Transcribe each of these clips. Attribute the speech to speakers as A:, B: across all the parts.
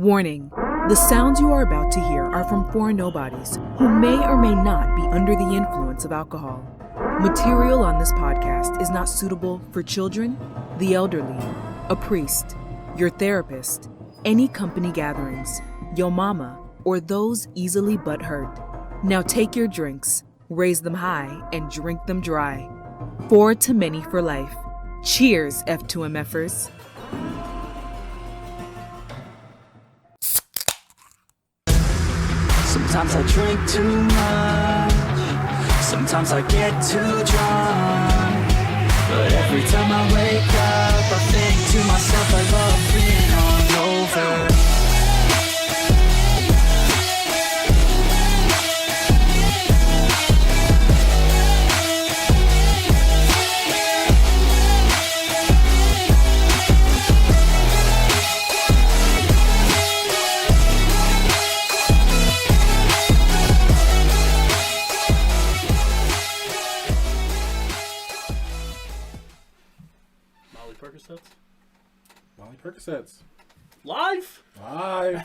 A: Warning, the sounds you are about to hear are from four nobodies who may or may not be under the influence of alcohol. Material on this podcast is not suitable for children, the elderly, a priest, your therapist, any company gatherings, your mama, or those easily butthurt. Now take your drinks, raise them high, and drink them dry. 4 to many for life. Cheers, F2MFers.
B: Sometimes I drink too much, sometimes I get too drunk, but every time I wake up, I think to myself I love being hungover.
C: Molly Percocets.
D: Live?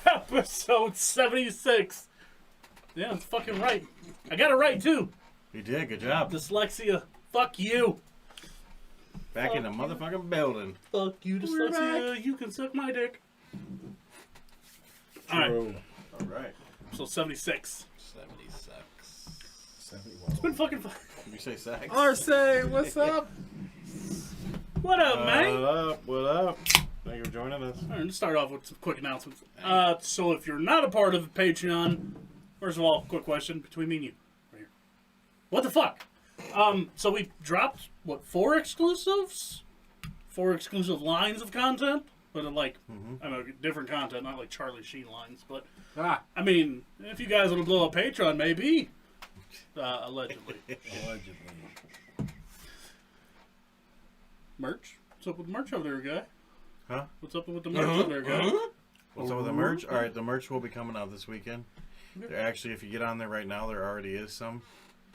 D: Episode 76. Yeah, it's fucking right. I got it right, too.
C: You did, good job.
D: Dyslexia. Fuck you.
C: Back in the motherfucking building.
D: Fuck you, dyslexia. You can suck my dick. Alright.
C: Alright.
D: So 76.
C: 71.
D: It's been fucking fun.
C: Did you say sex?
E: RC, what's up?
D: What up, man?
C: What up? Thank you for joining us.
D: Alright, let's start off with some quick announcements. So if you're not a part of Patreon, first of all, quick question between me and you. Right here. What the fuck? So we dropped, 4 exclusives? 4 exclusive lines of content? But like, I know, different content, not like Charlie Sheen lines. But, I mean, if you guys want to blow up Patreon, maybe. Allegedly. Merch? What's up with the merch over there, guy?
C: Huh?
D: What's up with the merch over there, guy?
C: What's up with the merch? Alright, the merch will be coming out this weekend. There actually, if you get on there right now, there already is some.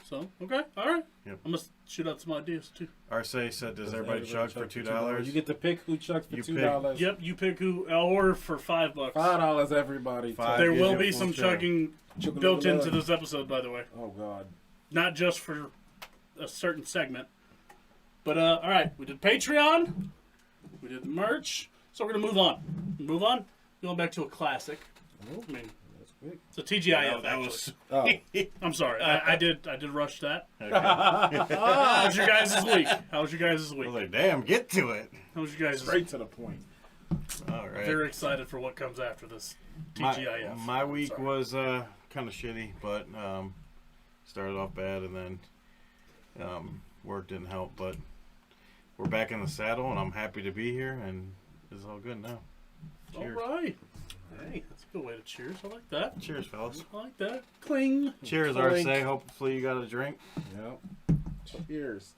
D: So, okay, alright.
C: Yep.
D: I'm going to shoot out some ideas, too.
C: Arce said, does everybody chug for $2?
E: You get to pick who chucks for
C: You
E: $2.
D: Yep, you pick who, or for $5.
E: $5 everybody.
C: Five.
D: There
C: gives
D: will
C: you a
D: be
C: full
D: some
C: chug.
D: chugging built into this episode, by the way.
E: Oh God.
D: Not just for a certain segment. But, alright, we did Patreon. We did merch. So we're going to move on. Going back to a classic. I mean,
E: That's quick.
D: it's a TGIF,
C: That
D: actually.
C: was...
E: Oh.
D: I'm sorry. I did rush that.
C: Okay.
D: How was your guys' week?
C: I was
D: week?
C: like, damn, get to it.
D: How was your guys'
E: Straight to the point.
C: Alright.
D: Very excited for what comes after this TGIF.
C: My week was kind of shitty, but started off bad and then work didn't help. But we're back in the saddle, and I'm happy to be here, and it's all good now. Cheers.
D: All right. Hey, that's a good way to cheers. I like that.
C: Cheers, fellas.
D: I like that. Cling.
C: Cheers,
E: Clink.
C: Arce. Hopefully you got a drink.
E: Yep. Cheers.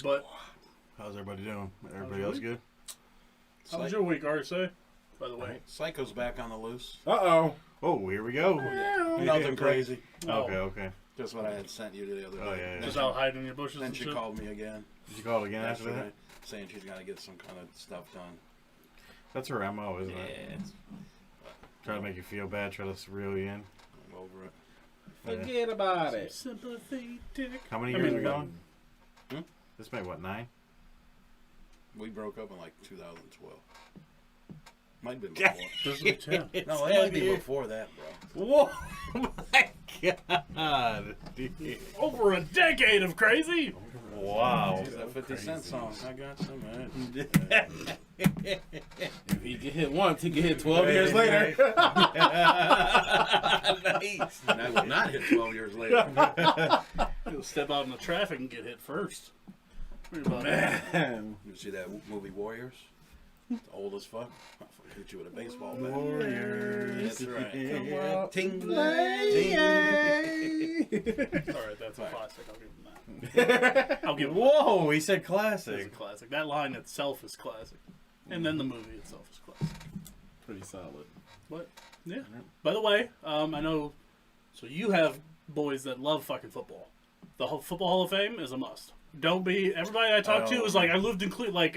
D: But
C: How's everybody doing? Everybody
D: your
C: else
D: week?
C: good?
D: how was your week, RSA? By the way.
F: Psycho's back on the loose.
E: Uh-oh.
C: Oh, here we go.
F: Nothing crazy.
C: Okay.
F: Just what I had sent you the other day.
C: Oh, yeah.
D: Just out hiding in your bushes
F: Then
D: and
F: she
D: shit?
F: called me again
C: Did you call it again after
F: yesterday,
C: that?
F: saying she's got to get some kind of stuff done.
C: That's her MO, isn't it?
F: it's
C: Try to make you feel bad, try to reel you in.
F: I'm over it.
C: Yeah.
E: Forget about it.
D: Sympathy, dick.
C: How many
D: I
C: years
D: mean,
C: are we going?
F: Hmm?
C: This made, what, 9?
F: We broke up in like 2012. Might have been before.
D: This is 10.
F: No, it might be before that, bro.
C: Whoa! My God! Dude.
D: Over a decade of crazy.
C: Wow.
F: It's that 50 Cent song. I got some, man.
E: If he get hit once, he get hit 12 years later.
C: Nice.
F: And I will not hit 12 years later.
D: You'll step out in the traffic and get hit first. Worry about that.
E: Man.
F: You see that movie Warriors? It's old as fuck. I'll fucking hit you with a baseball bat.
C: Warriors.
F: That's right.
E: Come out.
F: Ting.
D: Alright, that's a classic. I'll give him that. I'll give him that.
C: Whoa, he said
D: It's a
C: classic.
D: classic. That line itself is classic. And then the movie itself is classic.
E: Pretty solid.
D: But, yeah. By the way, I know, so you have boys that love fucking football. The Football Hall of Fame is a must. Don't be. Everybody I talk to is like, I lived in Cleveland. Like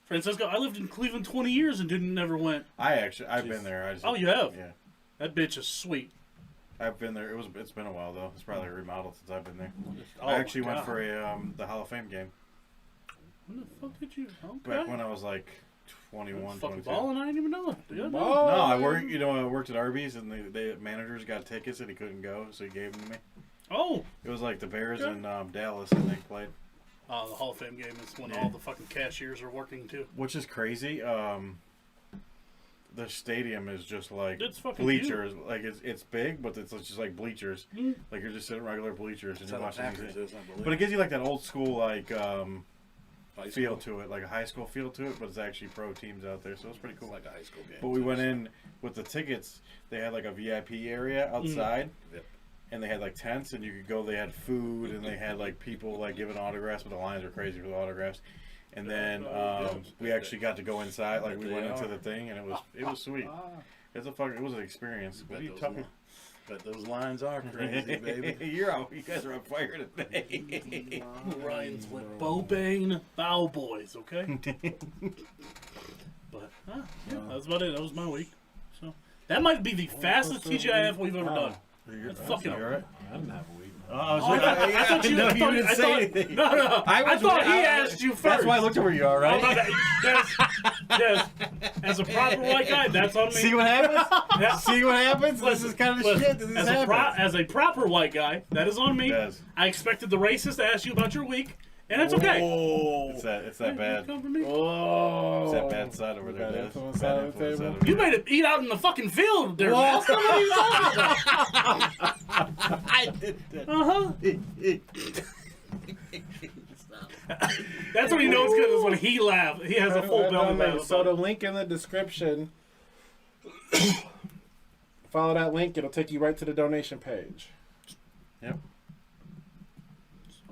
D: Francisco, I lived in Cleveland 20 years and never went.
C: I've been there.
D: Oh, you have?
C: Yeah.
D: That bitch is sweet.
C: I've been there. It's been a while though. It's probably remodeled since I've been there.
D: Oh,
C: I actually
D: God.
C: went for the Hall of Fame game.
D: When the fuck did you? Okay.
C: Back when I was like 21,
D: fucking
C: 22.
D: balling, I didn't even know it.
C: No, I worked at Arby's, and the managers got tickets and he couldn't go, so he gave them to me.
D: Oh.
C: It was like the Bears and Dallas, I think, played.
D: The Hall of Fame game is when all the fucking cashiers are working too.
C: Which is crazy. The stadium is just like
D: It's fucking
C: bleachers. Like it's big, but it's just like bleachers.
D: Mm.
C: Like you're just sitting regular bleachers and
F: That's
C: you're
F: how the
C: watching
F: Packers
C: these.
F: is, I believe.
C: But it gives you like that old school like
F: High
C: feel
F: school.
C: to it, like a high school feel to it. But it's actually pro teams out there, so it's pretty
F: It's
C: cool.
F: like a high school game.
C: But we went in with the tickets. They had like a VIP area outside,
F: Yep.
C: and they had like tents, and you could go. They had food, and they had like people like giving autographs, but the lines were crazy for the autographs. And then we actually got to go inside. Like we went into the thing, and it was sweet. It was an experience. What are you talking?
F: But those lines are crazy, baby.
C: You guys are on fire today.
D: Ryan's with Bobane Bow Boys, okay? But that's about it. That was my week. So that might be the fastest TGIF we've ever done. That's fucking
C: all right.
E: I didn't have a week.
D: I thought you didn't say anything. No. I thought he asked you first.
C: That's why I looked over you, all right?
D: Yes. As a proper white guy, that's on me.
C: See what happens?
D: Yeah.
C: See what happens? This is kind of the shit that this happens.
D: As a proper white guy, that is on me.
C: Yes.
D: I expected the racist to ask you about your week, and it's okay.
C: It's that bad.
D: Come for me.
C: It's that bad side over there,
E: Got
C: Des.
E: influence
C: Bad
E: on the
C: influence
E: table.
C: side over
D: You
C: there.
D: made it eat out in the fucking field there, Master. What are you talking about?
C: I did that.
D: That's when you know it's good, is when he laughs. He has a full belly laugh.
E: So the link in the description, follow that link. It'll take you right to the donation page.
C: Yep.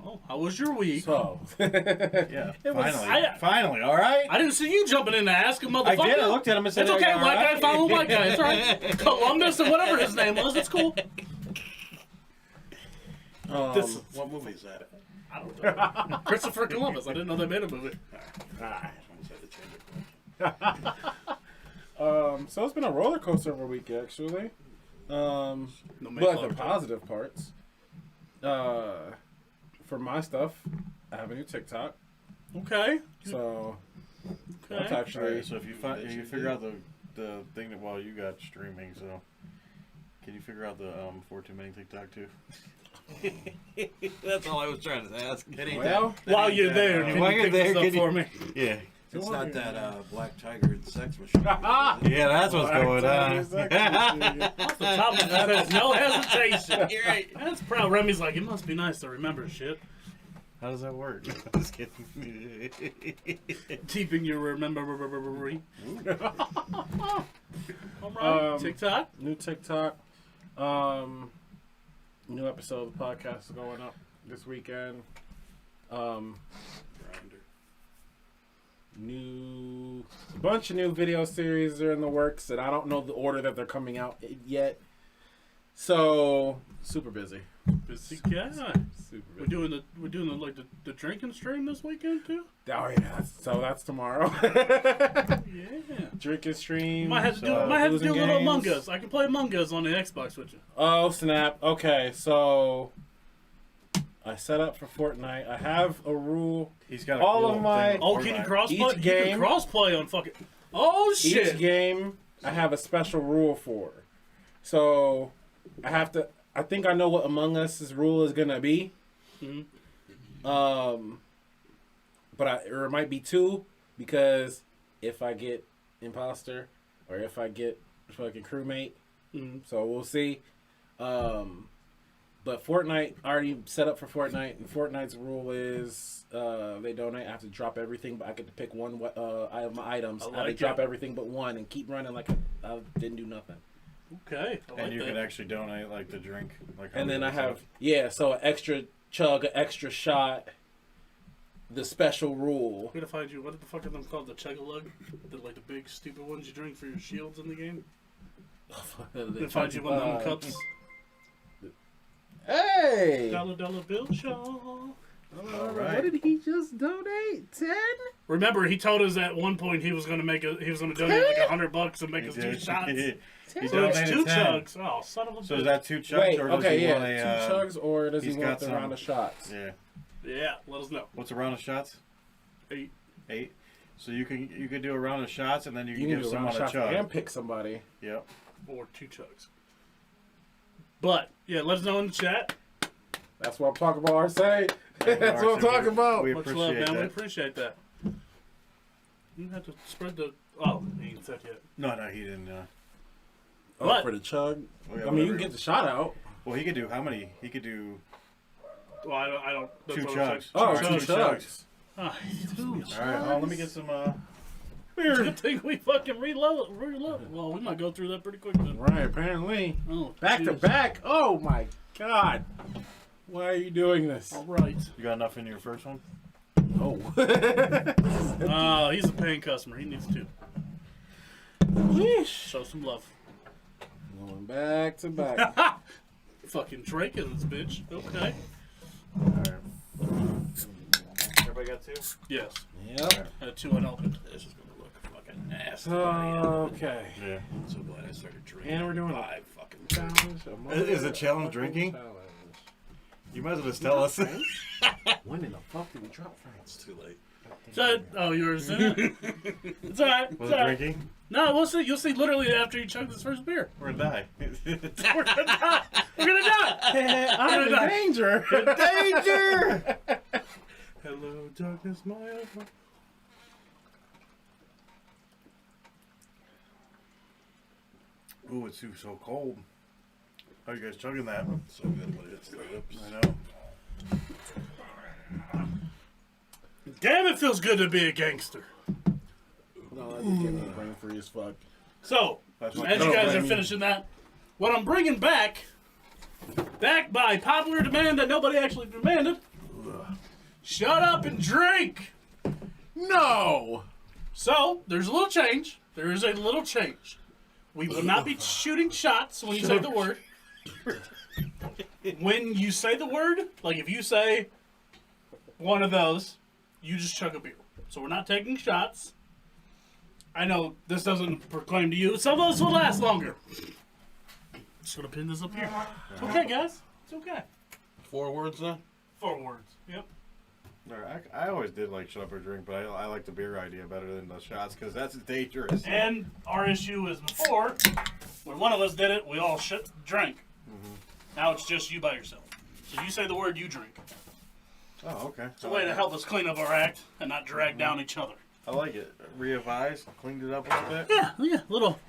D: Oh, how was your week?
E: So
C: Yeah.
D: was-
C: Finally, all right?
D: I didn't see you jumping in to ask a motherfucker.
C: I did. I looked at him and said,
D: It's okay,
C: all
D: white guy
C: right.
D: follow white guy. It's all right. Columbus and whatever his name was. It's cool.
F: What movie is that?
D: I don't know. Christopher Columbus. I didn't know they made a movie.
F: I almost had to change it.
E: so it's been a roller coaster of a week, actually.
D: No
E: But
D: Mayflower
E: the
D: joke.
E: positive parts, for my stuff, I have a new TikTok.
D: Okay.
E: So that's
D: Okay.
E: actually
C: All right, so if you figure out the thing that you got streaming, so can you figure out the 4 too many TikTok too? That's all I was trying to ask.
E: well.
D: While you're there, can
C: While
D: you
C: you're
D: pick
C: there,
D: this up
C: can you-
D: for me?
C: Yeah.
F: It's not that Black Tiger and Sex Machine.
C: Yeah, that's what's going on.
D: Off the top of my head, no hesitation.
C: You're right.
D: That's proud. Remy's like, it must be nice to remember shit.
C: How does that work? I'm just kidding.
D: Keeping your remembery. All right, TikTok.
E: New TikTok. New episode of the podcast is going up this weekend. A bunch of new video series are in the works, and I don't know the order that they're coming out yet. So super busy.
D: Busy guy.
E: Super
D: We're
E: busy.
D: doing the drinking stream this weekend too.
E: Oh yeah, that's tomorrow.
D: Yeah.
E: Drinking stream.
D: Might have to do a little Among Us. I can play Among Us on the Xbox with you.
E: Oh snap! Okay, so I set up for Fortnite. I have a rule.
C: He's got a
E: All
C: cool
E: of my-
C: thing.
D: Oh, can you crossplay? You can
E: game-
D: crossplay on fucking. Oh shit!
E: Each game I have a special rule for. So I have to. I think I know what Among Us's rule is gonna be.
D: Mhm.
E: But or it might be 2 because if I get imposter or if I get fucking crewmate, so we'll see. But Fortnite, I already set up for Fortnite, and Fortnite's rule is they donate. I have to drop everything, but I get to pick one my items. I have to drop everything but one and keep running like I didn't do nothing.
D: Okay.
C: And you can actually donate like the drink.
E: And then I have so an extra chug, an extra shot, the special rule.
D: Where to find you? What the fuck are them called? The chug-a-lug? The big stupid ones you drink for your shields in the game? They find you one of them cups.
E: Hey!
D: Dollar bill show.
C: All right.
E: What did he just donate? 10?
D: Remember, he told us at one point he was going to donate like $100 and make us 2 shots.
C: He
D: So it's
C: donated
D: 2
C: 10.
D: chugs. Oh, son of a
C: So is
D: bitch.
C: that 2 chugs,
E: Wait,
C: or does
E: okay,
C: he
E: yeah.
C: want a...
E: 2 chugs, or does he
C: he's
E: want
C: got
E: the
C: some-
E: round of shots?
C: Yeah.
D: Yeah, let us know.
C: What's a round of shots?
D: 8.
C: 8. So you could do a round of shots, and then you
E: You
C: can
E: need
C: give
E: to round
C: someone a
E: shots
C: chug.
E: and pick somebody.
C: Yep.
D: Or 2 chugs. But, yeah, let us know in the chat.
E: That's what I'm talking about, Arsene. That's what I'm talking about.
C: We
D: Much love,
C: appreciate
D: man. We
C: that.
D: appreciate that. You have to spread the... Oh, he ain't said yet.
C: No, he didn't.
E: Oh,
D: What?
E: for the chug?
C: Well, yeah,
E: I mean, you
C: whatever.
E: can get the shot out.
C: Well, he could do how many? He could do
D: Well, I don't... that's
C: 2
D: what I'm
C: chugs.
D: saying.
E: Oh,
C: Two
E: 2 chugs.
D: Ah, 2
C: All right. Oh, let me get some.
D: Good thing we fucking reload. Well, we might go through that pretty quick then.
E: Right, apparently.
D: Oh,
E: Back to
D: cheers.
E: back. Oh, my God. Why are you doing this?
D: All right.
C: You got enough in your first one?
E: Oh.
D: He's a paying customer. He needs 2.
E: Yeesh.
D: Show some love.
E: Going back to back.
D: Fucking Drake in this bitch. Okay.
C: All right. Everybody got 2?
D: Yes.
E: Yep.
D: I had 2 unopened.
F: This is gonna look fucking nasty.
E: Okay.
C: Yeah.
F: I'm so glad I started drinking.
E: And we're doing
F: 5 fucking.
E: Challenge.
C: Is the challenge drinking?
E: Challenge.
C: You might as well just tell us.
E: When in the fuck did we drop Frank?
F: It's too late.
D: Oh, you were saying it? It's alright.
C: Was
D: It's
C: it
D: alright.
C: drinking?
D: No, we'll see. You'll see literally after you chug this first beer.
C: We're gonna die.
D: We're gonna die. We're gonna die.
E: I'm in danger.
C: Danger! Hello, darkness, my old friend. Ooh, it's so cold. How are you guys chugging that?
F: So good when it hits the lips.
C: I know.
D: Damn, it feels good to be a gangster.
E: No, I just get my brain free as fuck.
D: So,
C: That's
D: as
C: what-
D: you guys are
E: brain.
D: finishing that, what I'm bringing back by popular demand that nobody actually demanded, shut up and drink.
E: No!
D: So, there's a little change. There is a little change. We will not be shooting shots when you say the word. When you say the word, like if you say one of those, you just chug a beer. So we're not taking shots. I know this doesn't proclaim to you. Some of us will last longer. Just gonna pin this up here. It's okay, guys. It's okay.
F: 4 words now?
D: 4 words. Yep.
C: I always did like shut up or drink, but I like the beer idea better than the shots because that's dangerous.
D: And our issue is before, when one of us did it, we all drank. Now it's just you by yourself. So you say the word, you drink.
C: Oh, okay.
D: It's a way to help us clean up our act and not drag down each other.
C: I like it. Revised, cleaned it up a little bit.
D: Yeah. Little.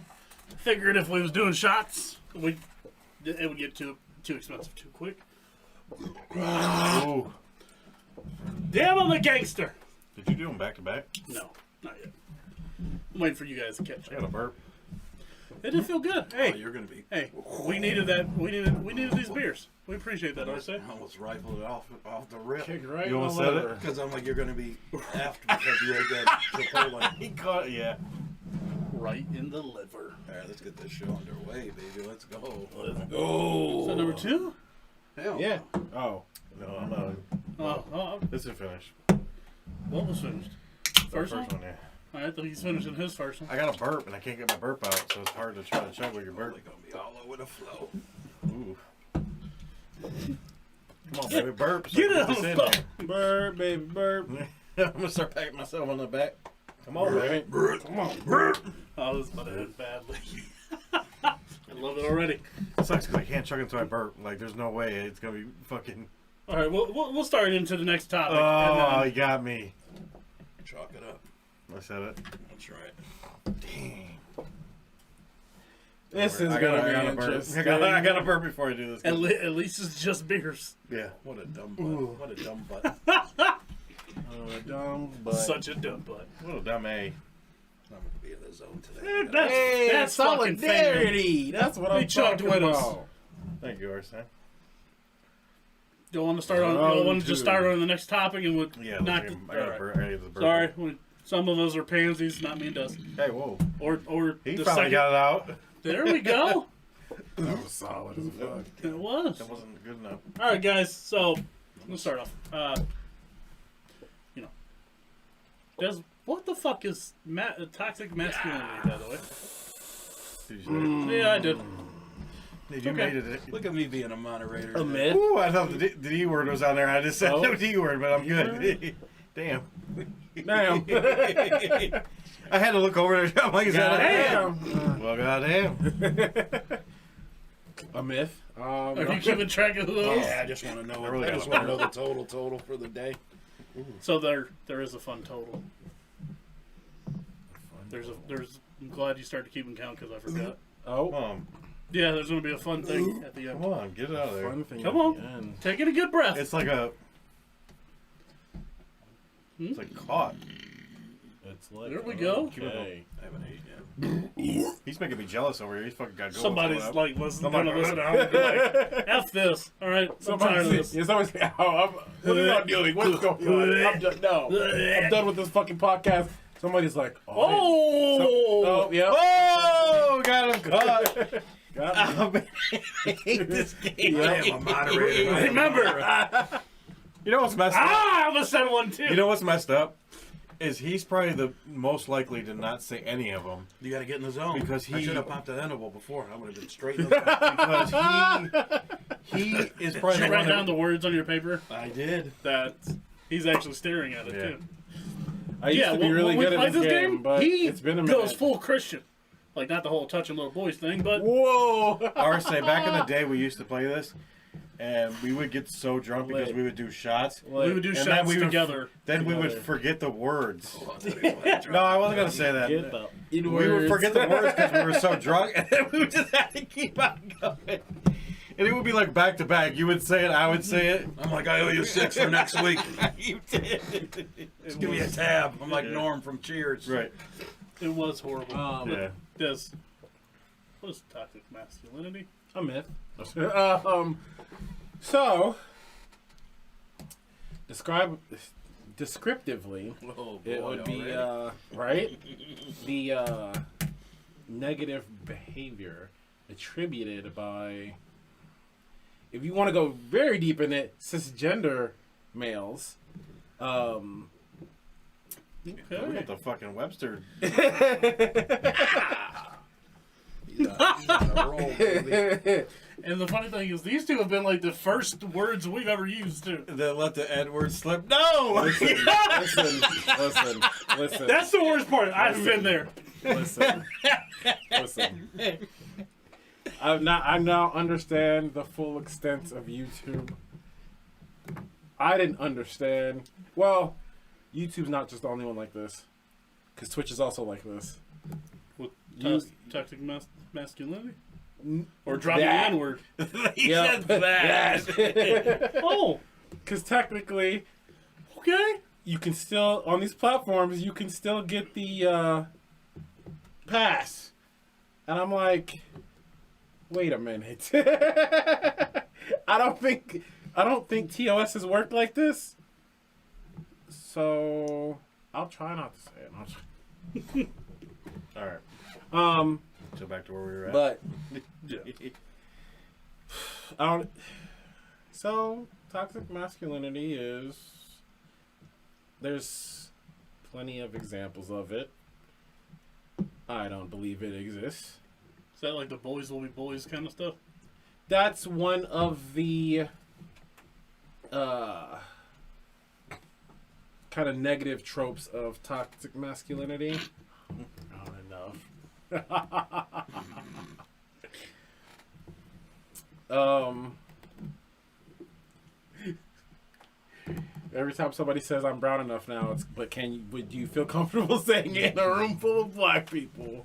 D: Figured if we was doing shots, it would get too expensive too quick.
C: Ooh.
D: Damn, I'm a gangster.
C: Did you do them back to back?
D: No, not yet. I'm waiting for you guys to catch
C: I got
D: up.
C: a burp.
D: It did feel good.
F: Oh,
D: Hey,
F: you're gonna be.
D: hey, we needed that. We needed these beers. We appreciate that, Arce.
F: I almost rifled it off the rip.
E: Kick right
C: You
E: in
C: almost
E: the
C: said
E: liver.
F: Because I'm like, you're gonna be after because you ate that Chipotle.
C: He caught it, yeah.
D: Right in the liver.
F: All right, let's get this show underway, baby. Let's go.
D: Is that number 2?
F: Hell.
E: Yeah. Oh.
C: No, I'm not.
D: Oh,
C: This is finished.
D: what was finished? First one?
C: yeah.
D: I thought he's finishing his first one.
C: I got a burp and I can't get my burp out, so it's hard to try to chug with your burp.
F: Probably gonna be all over the flow.
C: Ooh. Come on, baby, burp. So
D: Get
C: I
D: it
C: can
D: on
C: this
D: the
C: in
D: phone.
E: Burp, baby, burp.
C: there. I'm gonna start patting myself on the back. Come on, baby.
E: Come on, burp.
D: Oh, this is about to end badly. I love it already.
C: It sucks because I can't chug until I burp. Like, there's no way it's gonna be fucking.
D: All right, we'll start into the next topic.
C: Oh,
D: and
C: you got me.
F: Chalk it up.
C: I said it.
F: That's right.
C: Dang.
E: This is
C: I
E: going to
C: gotta
E: be
C: burp.
E: interesting.
C: I gotta burp before I do this.
D: then at least it's just beers.
C: Yeah.
F: What a dumb butt. What a dumb butt.
E: Oh, dumb, but...
D: Such a dumb butt.
C: What a dumb A.
F: I'm gonna be in the zone today.
D: Dude, that's
E: Hey,
D: that's fucking fair.
E: solidarity. That's what I'm
D: chugged
E: talking
D: with us.
E: about.
C: Thank you, Arsene.
D: Do you want to start on?
E: Round
D: You want to just
E: two.
D: start on the next topic and we'll
C: Yeah,
D: knock
C: let's
D: it.
C: see. I gotta burp. I gotta get the burp.
D: Sorry, some of us are pansies, not me and Dusty.
C: Hey, whoa.
D: Or
C: He
D: the
C: finally
D: second.
C: got it out.
D: There we go.
E: That was solid as fuck.
D: It was.
C: That wasn't good enough.
D: All right, guys. So let's start off. What the fuck is toxic masculinity, by the way?
C: Did you say it?
D: Yeah, I did.
C: Did you
D: Okay.
C: made it?
F: Look at me being a moderator.
E: A myth?
C: Ooh, I thought the D word was on there. I just said the D word, but I'm good. Damn.
E: Damn.
C: I had to look over there. I'm like, is that
E: Damn.
C: Well, goddamn.
E: A myth.
D: Are you keeping track of who it is?
F: Yeah, I just want to know.
C: really
F: I just want to know the total for the day.
D: So there is a fun total. I'm glad you started keeping count because I forgot.
E: Oh.
D: Yeah, there's going to be a fun thing at the end.
C: Come on, get it out of there.
E: Fun thing
D: Come
E: at
D: on.
E: the end.
D: Taking a good breath.
C: It's like a. It's like caught.
E: It's like,
D: There we go.
E: Okay.
F: I haven't ate yet.
C: He's making me jealous over here. He's fucking got goals.
D: Somebody's
C: going up.
D: like, going to
C: Somebody-
D: listen to home and be like, F this. All right, I'm tired of this.
E: Yeah, somebody's like, what are y'all doing? What's going on? I'm done with this fucking podcast. Somebody's like,
D: Oh!
E: yeah.
C: Oh, got him caught.
E: Got me.
C: I hate this game.
F: I am a moderator.
D: Remember.
C: You know what's messed up?
D: I almost said one too.
C: You know what's messed up? Is he's probably the most likely to not say any of them
F: You got to get in the zone.
C: Because
F: I
C: he-
F: should have popped the edible before. I would have been straight in the zone.
C: because he is probably
D: Did you
C: the
D: write
C: one
D: down
C: that,
D: the words on your paper?
F: I did.
D: That he's actually staring at it
C: Yeah.
D: too.
E: I used to be
D: when
E: really
D: we
E: good
D: played
E: at this game, but
D: he
E: it's been a
D: goes
E: minute.
D: full Christian. Like, not the whole touching little boys thing, but
E: Whoa!
C: RSA, back in the day we used to play this, and we would get so drunk because we would do shots.
D: we would do
C: And then
D: shots
C: we would-
D: together.
C: Then we would forget the words. No, I wasn't going to say that.
E: Get the
C: We would forget the words because we were so drunk, and then we would just have to keep on going. And it would be like back to back. You would say it, I would say it.
F: I'm like, I owe you 6 for next week.
C: You did.
F: Just give me a tab. I'm like Norm from Cheers.
C: Right.
D: It was horrible.
C: Yeah.
D: This. What is toxic masculinity?
E: A myth. So, descriptively,
F: Oh, boy,
E: it would be
F: already?
E: right. The negative behavior attributed by, if you want to go very deep in it, cisgender males.
C: We got the fucking Webster.
F: He's on a roll, baby.
D: And the funny thing is, these two have been like the first words we've ever used too.
C: That let the Edward slip. No!
E: Listen.
D: That's the worst part. I've been there.
E: Listen. I now understand the full extent of YouTube. I didn't understand. Well, YouTube's not just the only one like this, because Twitch is also like this.
D: With
E: You-
D: toxic masculinity? Or dropping the
E: That.
D: N-word?
C: He
E: Yep.
C: said that.
D: Oh,
E: Because technically,
D: okay.
E: you can still, on these platforms, you can still get the pass. And I'm like, wait a minute. I don't think TOS has worked like this. So I'll try not to say it.
C: All right. So back to where we were at.
E: But I don't. So toxic masculinity is. There's plenty of examples of it. I don't believe it exists.
D: Is that like the boys will be boys kind of stuff?
E: That's one of the kind of negative tropes of toxic masculinity. Not enough. Every time somebody says I'm brown enough now, it's but would you feel comfortable saying it in a room full of black people?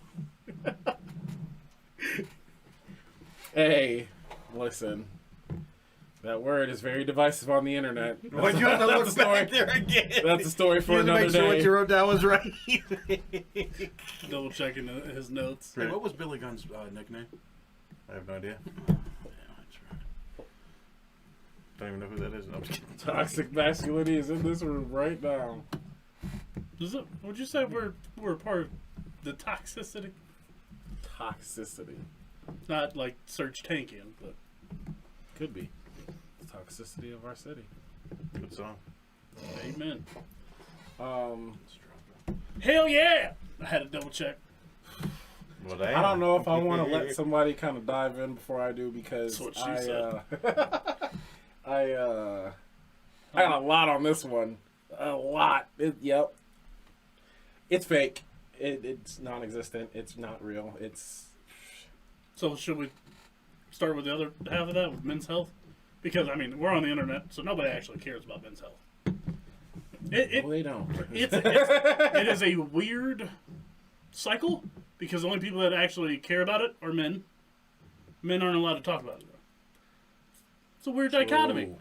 E: Hey, listen. That word is very divisive on the internet.
C: Why'd you have to
E: That's
C: look
E: a story.
C: back there again?
E: That's a story for
C: You had to
E: another
C: make sure
E: day.
C: what you wrote down was right.
D: Double checking his notes.
F: Hey, what was Billy Gunn's nickname?
C: I have no idea.
F: Yeah, that's right.
C: Don't even know who that is. No, I'm just kidding.
E: Toxic masculinity is in this room right now.
D: Would you say we're part of the toxicity?
E: Toxicity.
D: Not like Serge Tankian, but
E: Could be. The toxicity of our city.
C: Good song.
D: amen. Hell yeah! I had to double check.
C: Well,
E: I don't know if I want to let somebody kind of dive in before I do because
D: That's what she said.
E: I got a lot on this one. A lot. Yep. It's fake. It's non-existent. It's not real.
D: So should we start with the other half of that, with men's health? Because, I mean, we're on the internet, so nobody actually cares about men's health.
E: Well, they don't.
D: It is a weird cycle, because the only people that actually care about it are men. Men aren't allowed to talk about it, though. It's a weird dichotomy.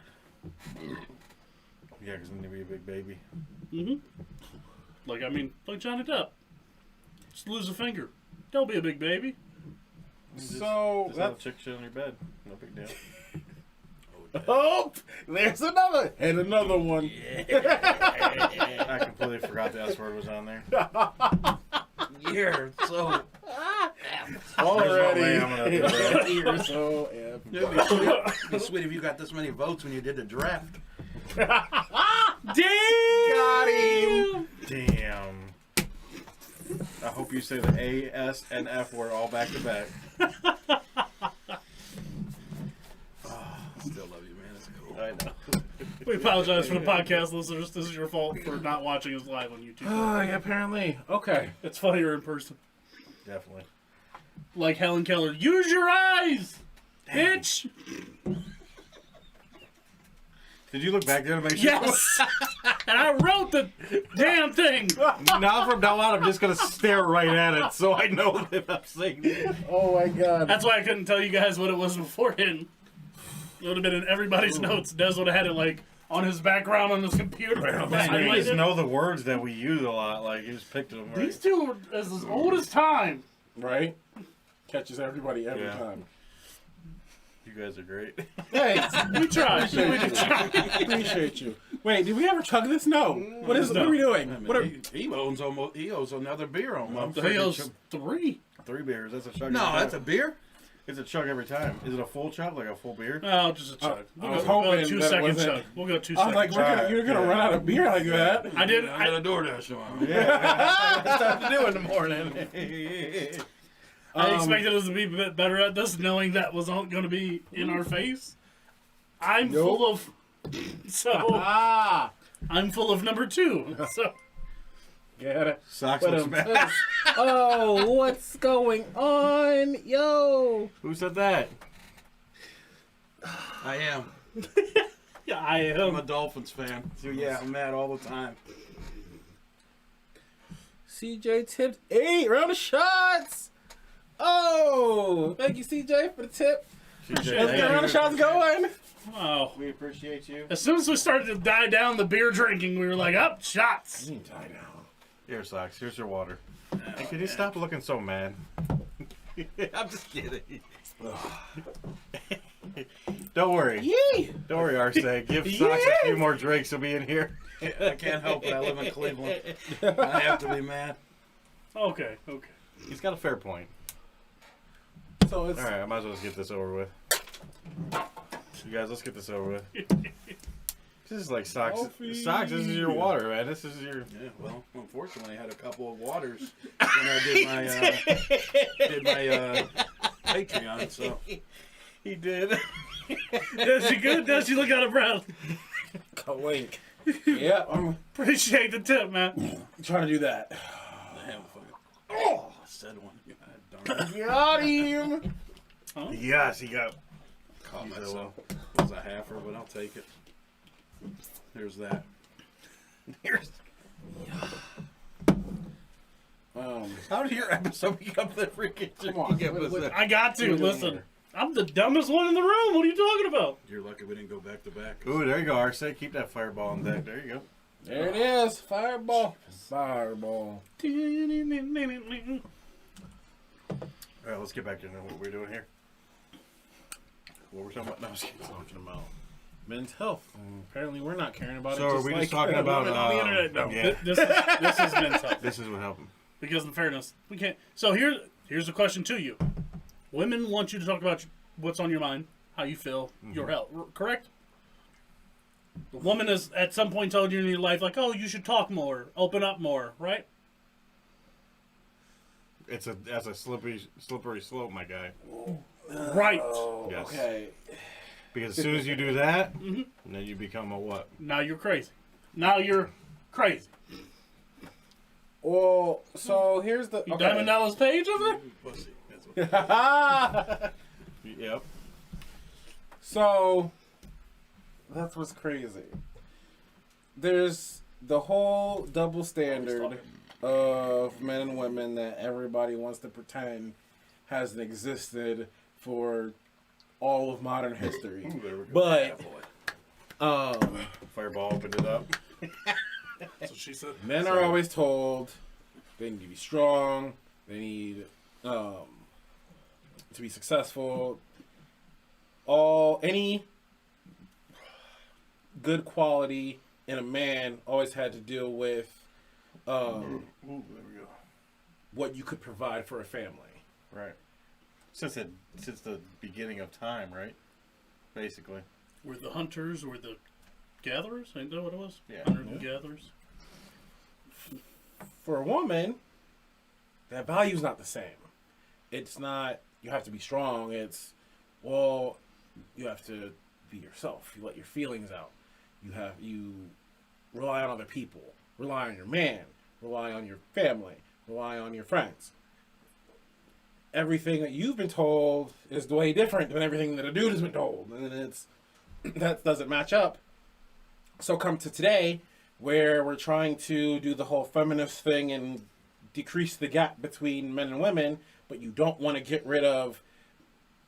C: Yeah, because when you be a big baby.
D: Mm-hmm. Like Johnny Depp. Just lose a finger. Don't be a big baby.
E: So
C: Just have a chick shit on your bed. No big deal.
E: Oh, there's another and another one.
C: I completely forgot the S word was on there.
F: You're so.
E: Already.
C: I'm gonna do that.
E: You're so
F: It'd be sweet if you got this many votes when you did the draft.
D: Damn!
E: Got him.
C: Damn. I hope you say the A, S, and F word all back to back.
F: Still love you, man. It's cool.
C: I know.
D: We apologize for the podcast listeners. This is your fault for not watching us live on YouTube.
E: Oh, yeah, apparently. Okay.
D: It's funnier in person.
C: Definitely.
D: Like Helen Keller, use your eyes, bitch.
C: Did you look back there to make sure?
D: Yes. And I wrote the damn thing.
C: Now from now on, I'm just gonna stare right at it so I know that I'm saying it.
E: Oh my God.
D: That's why I couldn't tell you guys what it was beforehand. It would have been in everybody's notes. Des would have had it like on his background on his computer.
C: Man, you just know the words that we use a lot. Like you just picked them. Right?
D: These two are as old as time.
E: Right? Catches everybody every
C: Yeah.
E: time.
C: You guys are great.
E: Thanks.
D: We tried.
E: Appreciate you. Wait, did we ever chug this? No. What are we doing?
F: I mean,
E: What are,
F: he owes another beer almost.
D: He owes 3.
C: 3 beers. That's a chug.
F: No,
C: every
F: that's a
C: time.
F: beer.
C: It's a chug every time. Is it a full chug, like a full beer?
D: Oh, just a chug.
E: I
D: We'll
E: was
D: go
E: hoping
D: 2
E: that it
D: second
E: wasn't-
D: chug. We'll go 2
E: I was
D: seconds.
E: like, you're gonna run out of beer like that.
D: I did.
F: I got a DoorDash tomorrow.
C: Yeah. Stuff to do in the morning.
D: I expected us to be a bit better at this, knowing that was going to be in our face. I'm
E: Nope.
D: full of. So
E: Ah.
D: I'm full of number 2. So
E: Get it.
C: Socks
E: But,
C: with smash.
E: oh, what's going on? Yo.
C: Who said that?
F: I am.
D: yeah, I
F: I'm a
D: am.
F: Dolphins fan. So yeah, I'm mad all the time.
E: CJ tipped 8 round of shots. Oh, thank you, CJ, for the tip. Let's get a round of shots going.
D: Oh,
C: We appreciate you.
D: as soon as we started to die down the beer drinking, we were like, up shots.
E: You die now.
C: Here, Socks. Here's your water. Hey, can you stop looking so mad? I'm just kidding. Don't worry.
E: Yee.
C: Don't worry, Arce. Give Socks a few more drinks. He'll be in here.
F: I can't help it. I live in Cleveland. I have to be mad.
D: Okay.
C: He's got a fair point.
E: So it's
C: All right, I might as well just get this over with. You guys, let's get this over with. This is like Socks.
E: Coffee.
C: Socks, this is your water, man. This is your...
F: Yeah, well, unfortunately, I had a couple of waters when I did my Patreon. So
C: He did.
D: Does she good? Does she look out of breath?
E: wink. Yeah, I'm
D: Appreciate the tip, man.
E: trying to do that.
F: damn, oh, I said one. God darn it.
E: Got him.
C: Yes, he got...
F: Caught myself. It was a halfer, but I'll take it. There's that.
C: Here's...
E: How
C: did your episode become the freaking...
E: Come on.
D: I got to.
E: What are we doing
D: Listen,
E: here?
D: I'm the dumbest one in the room. What are you talking about?
F: You're lucky we didn't go back to back.
C: Ooh, there you go, Arce. Keep that fireball on deck. There you go.
E: There it is. Fireball. Fireball.
C: All right, let's get back to what we're doing here. What we're talking about? No, I was
E: Talking about men's health. Apparently, we're not caring about
C: So
E: it.
C: are we just talking about...
E: women on the internet? No.
C: Yeah,
D: This is men's health.
C: this is what happened.
D: Because in fairness, we can't. So here's a question to you. Women want you to talk about what's on your mind, how you feel, your health. Correct? The woman has at some point told you in your life, like, oh, you should talk more, open up more, right?
C: that's a slippery slope, my guy.
D: Right.
E: Oh,
C: Yes.
E: okay.
C: Because as soon as you do that, then you become a what?
D: Now you're crazy. Now you're crazy.
E: Well, so here's the...
D: You Diamond Dallas Page over there?
F: Pussy. That's what
C: Yep.
E: So, that's what's crazy. There's the whole double standard of men and women that everybody wants to pretend hasn't existed for all of modern history.
C: Ooh, there we go.
E: But,
C: Fireball opened it up.
F: That's what she said.
E: men are always told they need to be strong, they need to be successful. Any good quality in a man always had to deal with
C: Ooh, there we go.
E: what you could provide for a family.
C: Right. Since the beginning of time, right? Basically.
D: Were the hunters or the gatherers? Ain't that what it was?
C: Yeah.
D: Hunters and gatherers.
E: For a woman, that value's not the same. It's not, you have to be strong. It's, well, you have to be yourself. You let your feelings out. You rely on other people. Rely on your man. Rely on your family. Rely on your friends. Everything that you've been told is way different than everything that a dude has been told. And that doesn't match up. So come to today, where we're trying to do the whole feminist thing and decrease the gap between men and women, but you don't want to get rid of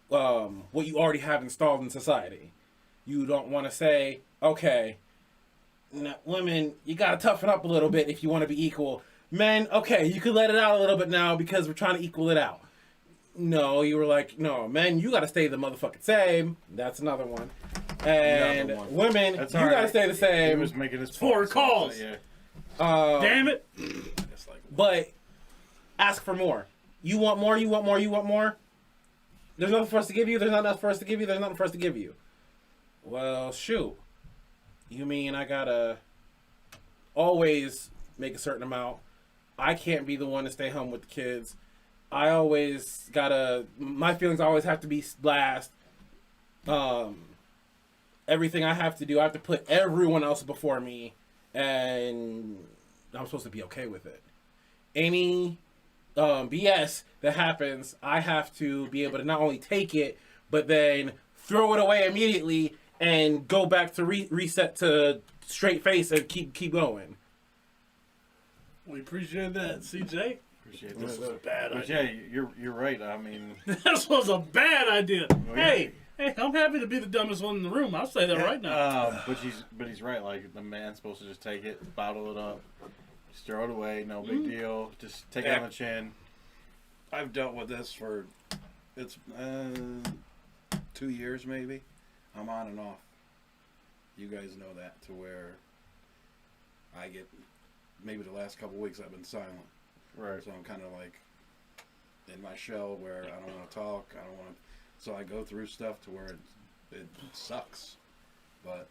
E: what you already have installed in society. You don't want to say, okay, women, you got to toughen up a little bit if you want to be equal. Men, okay, you can let it out a little bit now because we're trying to equal it out. No, you were like, no, men, you got to stay the motherfucking same. That's another one. And
C: Another one.
E: women,
C: That's
E: you
C: all
E: got to
C: right.
E: stay the
C: He
E: same.
C: was making his
D: Four
C: point, so
D: calls.
C: yeah.
D: Damn it.
F: That's like,
E: But ask for more. You want more, you want more, you want more. There's nothing for us to give you. There's not enough for us to give you. There's nothing for us to give you. Well, shoot. You mean I gotta always make a certain amount? I can't be the one to stay home with the kids. I always gotta, my feelings always have to be last. Everything I have to do, I have to put everyone else before me, and I'm supposed to be okay with it. Any BS that happens, I have to be able to not only take it, but then throw it away immediately and go back to reset to straight face and keep going.
D: We appreciate that, CJ.
C: Appreciate
D: This
C: this.
D: was a bad
C: But
D: idea.
C: yeah, you're right. I mean,
D: This was a bad idea.
C: yeah.
D: Hey, I'm happy to be the dumbest one in the room. I'll say that right now.
C: but he's right. Like the man's supposed to just take it, bottle it up, just throw it away. No big deal. Just take it on the chin.
F: I've dealt with this for, it's 2 years maybe. I'm on and off. You guys know that, to where I get, maybe the last couple weeks I've been silent.
C: Right.
F: So I'm kind of like in my shell where I don't want to talk. I don't want to. So I go through stuff to where it sucks. But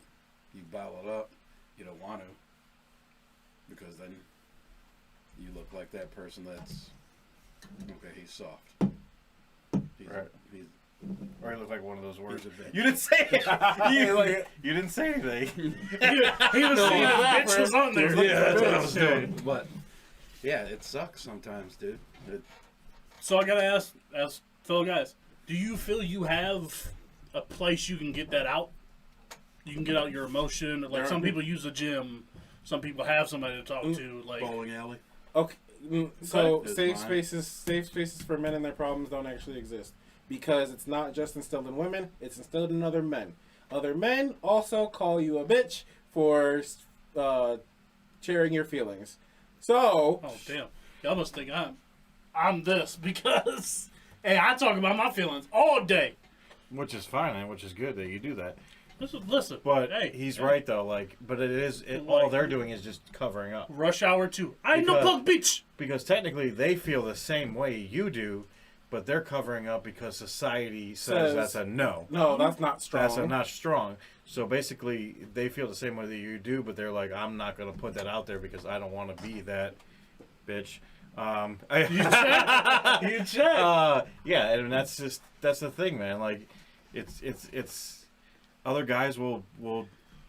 F: you bottle it up. You don't want to. Because then you look like that person that's, okay, he's soft. He's,
C: Right.
F: He's,
C: Or he looked like one of those words.
F: He's a bitch.
C: You didn't say it. You didn't say anything.
D: He was saying the bitch was on there.
C: Yeah, that's what I was doing.
F: but yeah, it sucks sometimes, dude.
D: So I gotta ask fellow guys, do you feel you have a place you can get that out? You can get out your emotion. Like some people use a gym. Some people have somebody to talk to. Like
F: Bowling alley.
E: Okay, so
F: It's
E: safe
F: mine.
E: spaces for men and their problems don't actually exist, because it's not just instilled in women; it's instilled in other men. Other men also call you a bitch for sharing your feelings. So,
D: oh damn, y'all must think I'm this because hey, I talk about my feelings all day.
C: Which is fine, and which is good that you do that.
D: Listen,
C: But
D: hey,
C: he's
D: hey,
C: right though. Like, but all they're doing is just covering up.
D: Rush Hour 2. I know
C: Because-
D: Punk Beach.
C: Because technically they feel the same way you do, but they're covering up because society says that's a no.
E: no, that's not strong.
C: That's not strong. So basically, they feel the same way that you do, but they're like, I'm not going to put that out there because I don't want to be that bitch.
D: You check. You check.
C: Yeah, and that's the thing, man. Like, it's other guys will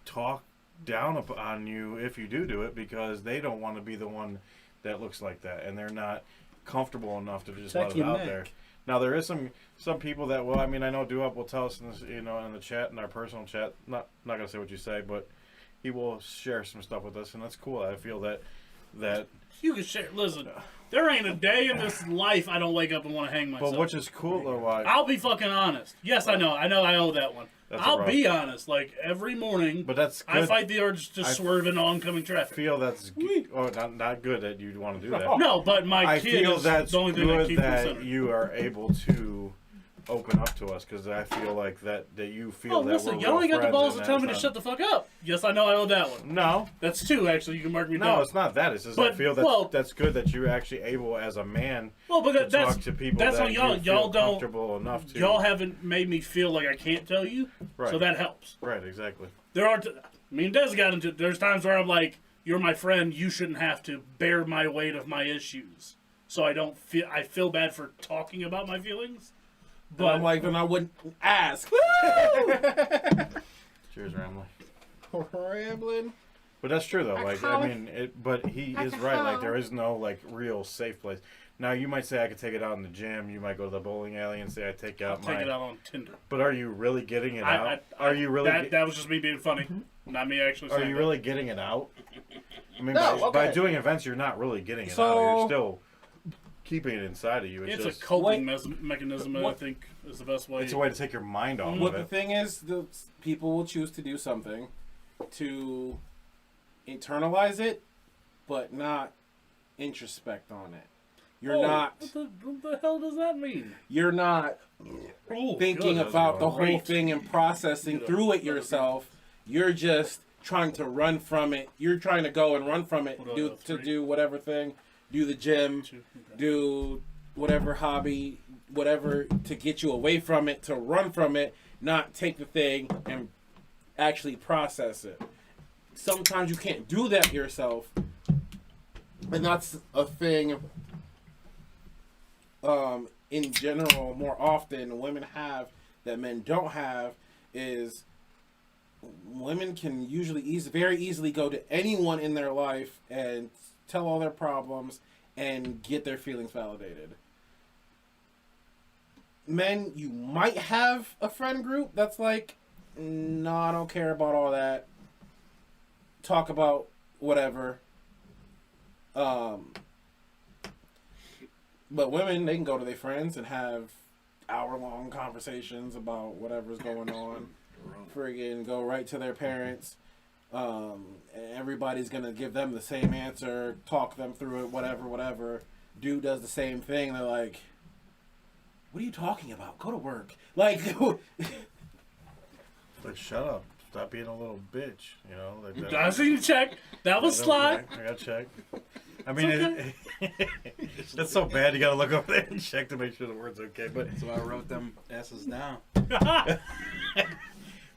C: talk down on you if you do it because they don't want to be the one that looks like that, and they're not comfortable enough to just let it out there. Now there is some people that will. I mean, I know Dewop will tell us in this, in the chat, in our personal chat. Not gonna say what you say, but he will share some stuff with us, and that's cool. I feel that
D: you can share. Listen, there ain't a day in this life I don't wake up and want to hang myself.
C: But which is cool though.
D: I'll be fucking honest. Yes, I know I owe that one. I'll be honest. Like every morning,
C: but that's good.
D: I fight the urge to swerve in oncoming traffic.
C: I feel that's not good that you want to do that.
D: No, but my kid
C: feel
D: is
C: that's
D: the only thing that keeps me
C: that
D: centered.
C: you are able to open up to us because I feel like that you feel that
D: listen,
C: we're
D: y'all ain't got the
C: friends
D: balls
C: and
D: to tell me to
C: that's
D: shut the fuck up. Yes, I know I owe that one.
C: No.
D: That's two, actually. You can mark me down.
C: No, it's not that. It's just I feel that's good that you're actually able as a man to talk to people
D: that's
C: that
D: how y'all don't
C: comfortable enough to.
D: Y'all haven't made me feel like I can't tell you,
C: right.
D: So that helps.
C: Right, exactly.
D: There are, me and Des got into. There's times where I'm like, "You're my friend. You shouldn't have to bear my weight of my issues." So I feel bad for talking about my feelings.
E: But I'm like, then I wouldn't ask.
C: Cheers, Ramley.
E: Rambling.
C: But that's true though. Like I mean, but he is right. Like there is no like real safe place. Now you might say I could take it out in the gym. You might go to the bowling alley and say I take out
D: Take it out on Tinder.
C: But are you really getting it out? Are you really?
D: That was just me being funny, not me actually.
C: Are you really getting it out? I mean,
E: No,
C: by doing events, you're not really getting it out. You're still keeping it inside of you.
D: It's
C: just
D: a coping mechanism, I think, is the best way.
C: It's a way to take your mind off
E: What
C: of it.
E: the thing is, the people will choose to do something to internalize it, but not introspect on it. You're not.
D: What the hell does that mean?
E: You're not thinking about the whole thing and processing through it yourself. You're just trying to run from it. You're trying to go and run from it. Do whatever thing. Do the gym. Do whatever hobby. Whatever to get you away from it. To run from it. Not take the thing and actually process it. Sometimes you can't do that yourself. And that's a thing in general, more often women have that men don't have is women can usually very easily go to anyone in their life and tell all their problems and get their feelings validated. Men, you might have a friend group that's like, no, I don't care about all that. Talk about whatever. But women, they can go to their friends and have hour-long conversations about whatever's going on. Friggin' go right to their parents. And everybody's going to give them the same answer, talk them through it, whatever. Dude does the same thing. They're like, what are you talking about? Go to work. Like,
C: shut up. Stop being a little bitch. You know. Like
D: I see you check. That was sly.
C: I got checked. I mean, that's so bad. You got to look over there and check to make sure the word's okay. But
F: so I wrote them S's down.
C: But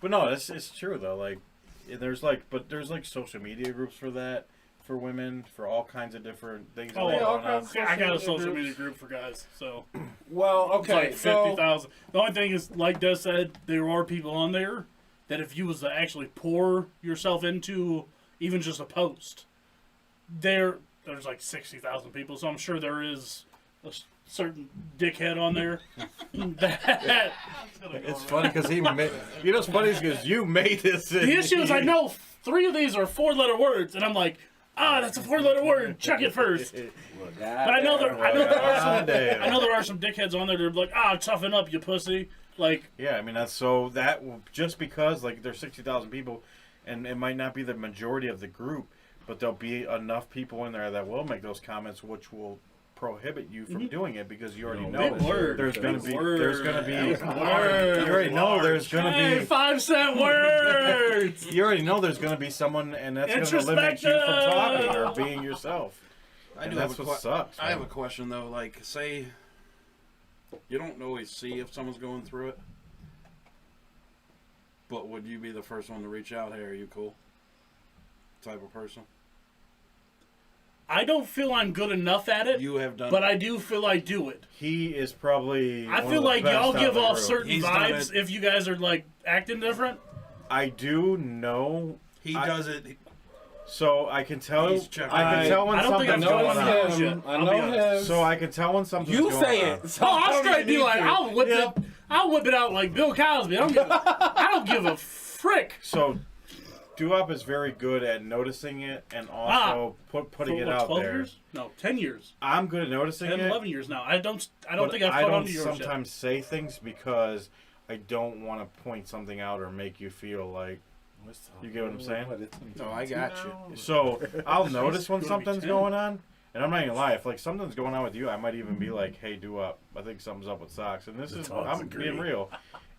C: no, it's true though. Like, there's social media groups for that, for women, for all kinds of different things.
D: Oh, I got a social media group for guys. So,
E: well, okay,
D: it's like 50,000. The only thing is, like Des said, there are people on there that if you was to actually pour yourself into even just a post, there's like 60,000 people. So I'm sure there is a certain dickhead on there.
C: It's funny because he made. You know what's funny is because you made this.
D: The issue is I know 3 of these are 4-letter words, and I'm like, that's a 4-letter word. Chuck it first. But I know there are some dickheads on there that are like, toughen up, you pussy. Like,
C: yeah, I mean that just because like there's 60,000 people, and it might not be the majority of the group, but there'll be enough people in there that will make those comments, which will prohibit you from doing it because you already know there's going to be you already know there's going to be
D: 5-cent words.
C: You already know there's going to be someone, and that's going to limit you from talking or being yourself. That's what sucks.
F: I have a question though. Like, say you don't always see if someone's going through it, but would you be the first one to reach out? Hey, are you cool? Type of person.
D: I don't feel I'm good enough at it.
F: You have done
D: but
F: it.
D: I do feel I do it.
C: He is probably.
D: I
C: one
D: feel
C: of the
D: like
C: best
D: y'all
C: out
D: give
C: of the
D: off
C: group.
D: certain
F: He's done
D: vibes
F: it.
D: if you guys are like acting different.
C: I do know.
F: He does it.
C: So I can tell.
F: He's checking.
C: I can tell when
D: I don't think
C: something's
D: I've
C: going
D: gone
C: on.
D: on. Shit,
E: I
D: I'll
E: know
D: be honest.
E: him.
C: So I can tell when something's
E: You
C: going
E: say
C: on.
E: it. So
D: Oh,
E: I
D: I'll
E: don't
D: straight
E: even
D: be
E: need
D: like,
E: to.
D: I'll whip it out like Bill Cosby. I don't give a frick.
C: So, Dewop is very good at noticing it and also putting
D: For
C: it
D: what,
C: out
D: 12
C: there.
D: years? No, 10 years.
C: I'm good at noticing
D: 10,
C: it.
D: 11 years now. I don't
C: but
D: think I've
C: I
D: caught
C: don't
D: on to your shit.
C: sometimes say things because I don't want to point something out or make you feel like. You get what I'm saying?
F: No, I got you.
C: So I'll notice when
D: It's gonna be
C: something's
D: 10.
C: going on, and I'm not gonna lie. If like something's going on with you, I might even be like, "Hey, Dewop, I think something's up with socks." And this is I'm being real.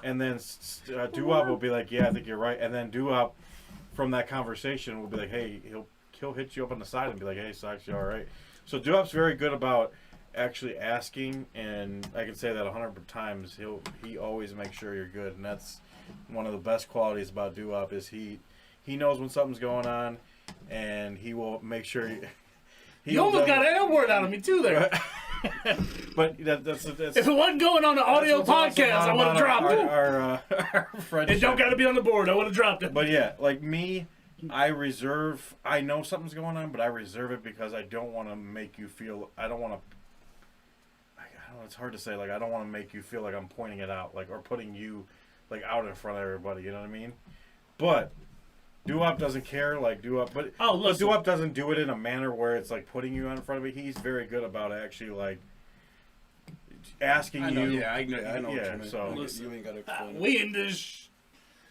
C: And then Dewop will be like, "Yeah, I think you're right." And then Dewop, from that conversation, will be like, "Hey, he'll hit you up on the side and be like, "Hey, socks, you all right?" So Dewop's very good about actually asking, and I can say that 100 times. He always makes sure you're good, and that's one of the best qualities about Dewop is he knows when something's going on, and he will make sure.
D: You almost got an N word out of me too there.
C: But that's
D: If it wasn't going on the audio podcast, I would have dropped it.
C: Our friendship.
D: It don't got to be on the board. I would have dropped it.
C: But yeah, like me, I know something's going on, but I reserve it because I don't want to make you feel. I don't want to. I don't know. It's hard to say. Like I don't want to make you feel like I'm pointing it out, like or putting you, like out in front of everybody. You know what I mean? But Dewop doesn't care. Like Dewop, but Dewop doesn't do it in a manner where it's like putting you in front of it. He's very good about actually like asking
F: I know,
C: you.
F: yeah, I know what
C: Yeah,
F: you mean.
C: so-
F: You ain't got to explain it.
D: We in this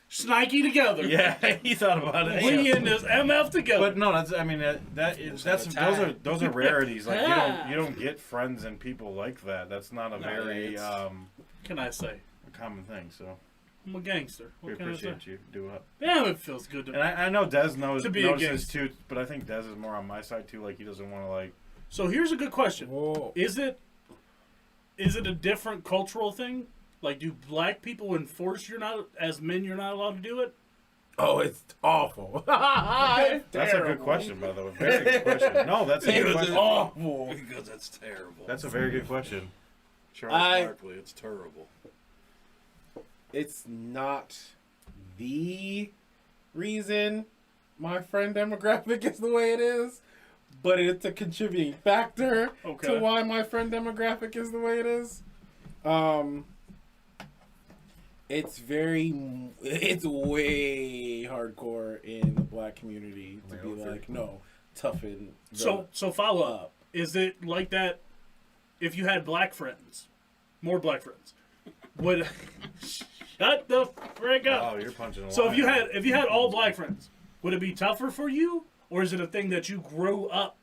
D: Snikey together.
C: Yeah, he thought about it.
D: We in this MF together.
C: But no, that's I mean those are rarities. Like you don't get friends and people like that. That's not a very
D: can I say?
C: common thing. So
D: I'm a gangster.
C: we
D: What can I say?
C: appreciate you. Dewop.
D: Damn, it feels good to
C: And I know Dez
D: To be a
C: notices
D: gangster.
C: too, but I think Dez is more on my side too. Like he doesn't want to like.
D: So here's a good question.
E: Whoa.
D: Is it a different cultural thing? Like, do black people enforce you're not allowed to do it?
E: Oh, it's awful.
D: Okay.
C: That's a good question, by the way. Very good question. No, that's a good question.
E: Awful.
F: Because that's terrible.
C: That's a very good question.
F: Charles Barkley, it's terrible.
E: It's not the reason my friend demographic is the way it is, but it's a contributing factor to why my friend demographic is the way it is. It's way hardcore in the black community to be like, no, toughen.
D: So follow up. Is it like that? If you had black friends, more black friends, would shut the frick up?
C: Oh, you're punching a
D: So
C: line.
D: if you had all black friends, would it be tougher for you, or is it a thing that you grew up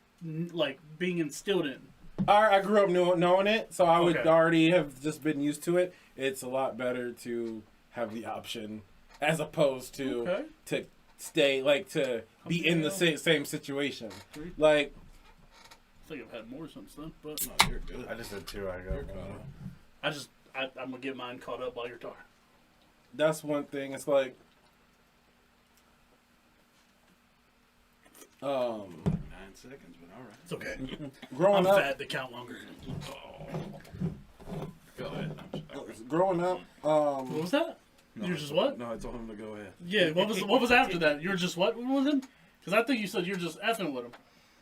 D: like being instilled in?
E: I grew up knowing it, so I would
D: Okay.
E: already have just been used to it. It's a lot better to have the option as opposed to to stay to be in the same situation. Like
D: I think I've had more since then, but
F: No, you're good.
C: I just did two. I got one.
D: I'm gonna get mine caught up while you're talking.
E: that's one thing. It's like
F: 9 seconds, but all right.
D: It's okay.
E: growing
D: I'm
E: up.
D: fat to count longer.
F: Go ahead.
E: Growing up.
D: What was that? You're just what?
F: No, I told him to go ahead.
D: Yeah. What was after that? You're just what? What was it? Because I think you said you're just effing with him.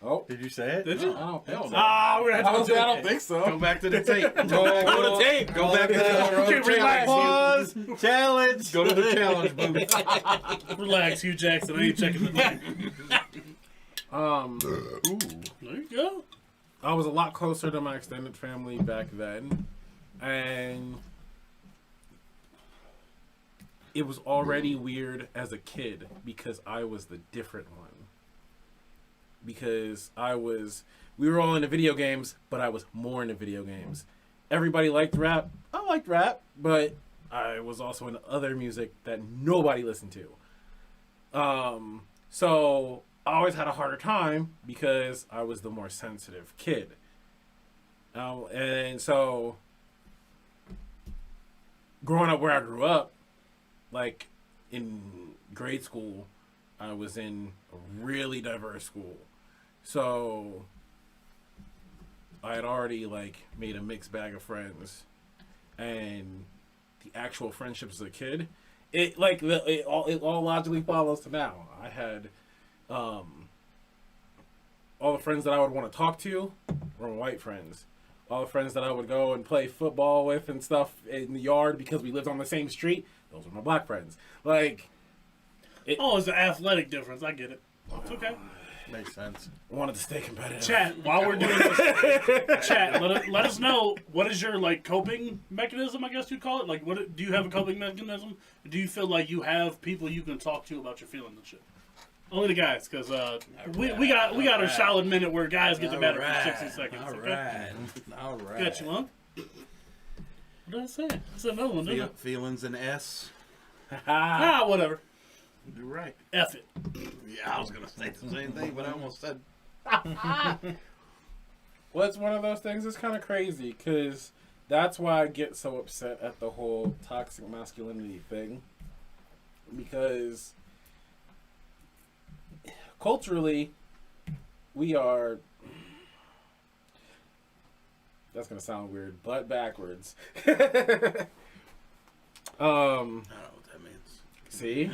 E: Oh,
C: Did you say it?
D: Did you?
E: I don't think so.
D: Ah, we're gonna have to
E: I don't think so.
F: Go back to the tape.
E: Go to tape.
F: Go back to the
D: Relax.
C: Pause. Challenge.
F: Go to the challenge booth.
D: Relax, Hugh Jackson. I ain't checking the thing. There you go.
E: I was a lot closer to my extended family back then, and it was already weird as a kid because I was the different one. Because we were all into video games, but I was more into video games. Everybody liked rap. I liked rap, but I was also into other music that nobody listened to. So I always had a harder time because I was the more sensitive kid. And so growing up where I grew up, like in grade school, I was in a really diverse school. So I had already like made a mixed bag of friends, and the actual friendships as a kid, it all logically follows to now. I had all the friends that I would want to talk to were my white friends. All the friends that I would go and play football with and stuff in the yard because we lived on the same street, those were my black friends. Like,
D: it's an athletic difference. I get it. It's okay.
C: Makes sense.
E: I wanted to stay competitive.
D: Chat, while we're doing this, chat, let us know, what is your, like, coping mechanism, I guess you'd call it? Like, do you have a coping mechanism? Do you feel like you have people you can talk to about your feelings and shit? Only the guys, because we got a solid minute where guys get the better for 60 seconds. Okay?
F: All right.
D: Got you, huh? What did I say? I said another one, didn't I?
F: Feelings and S.
D: Whatever.
F: You're right.
D: F it.
F: Yeah, I was gonna say the same thing, but I almost said.
E: Well, it's one of those things that's kind of crazy, because that's why I get so upset at the whole toxic masculinity thing. Because culturally, we are... That's going to sound weird, but backwards.
F: I don't know what that means.
E: See?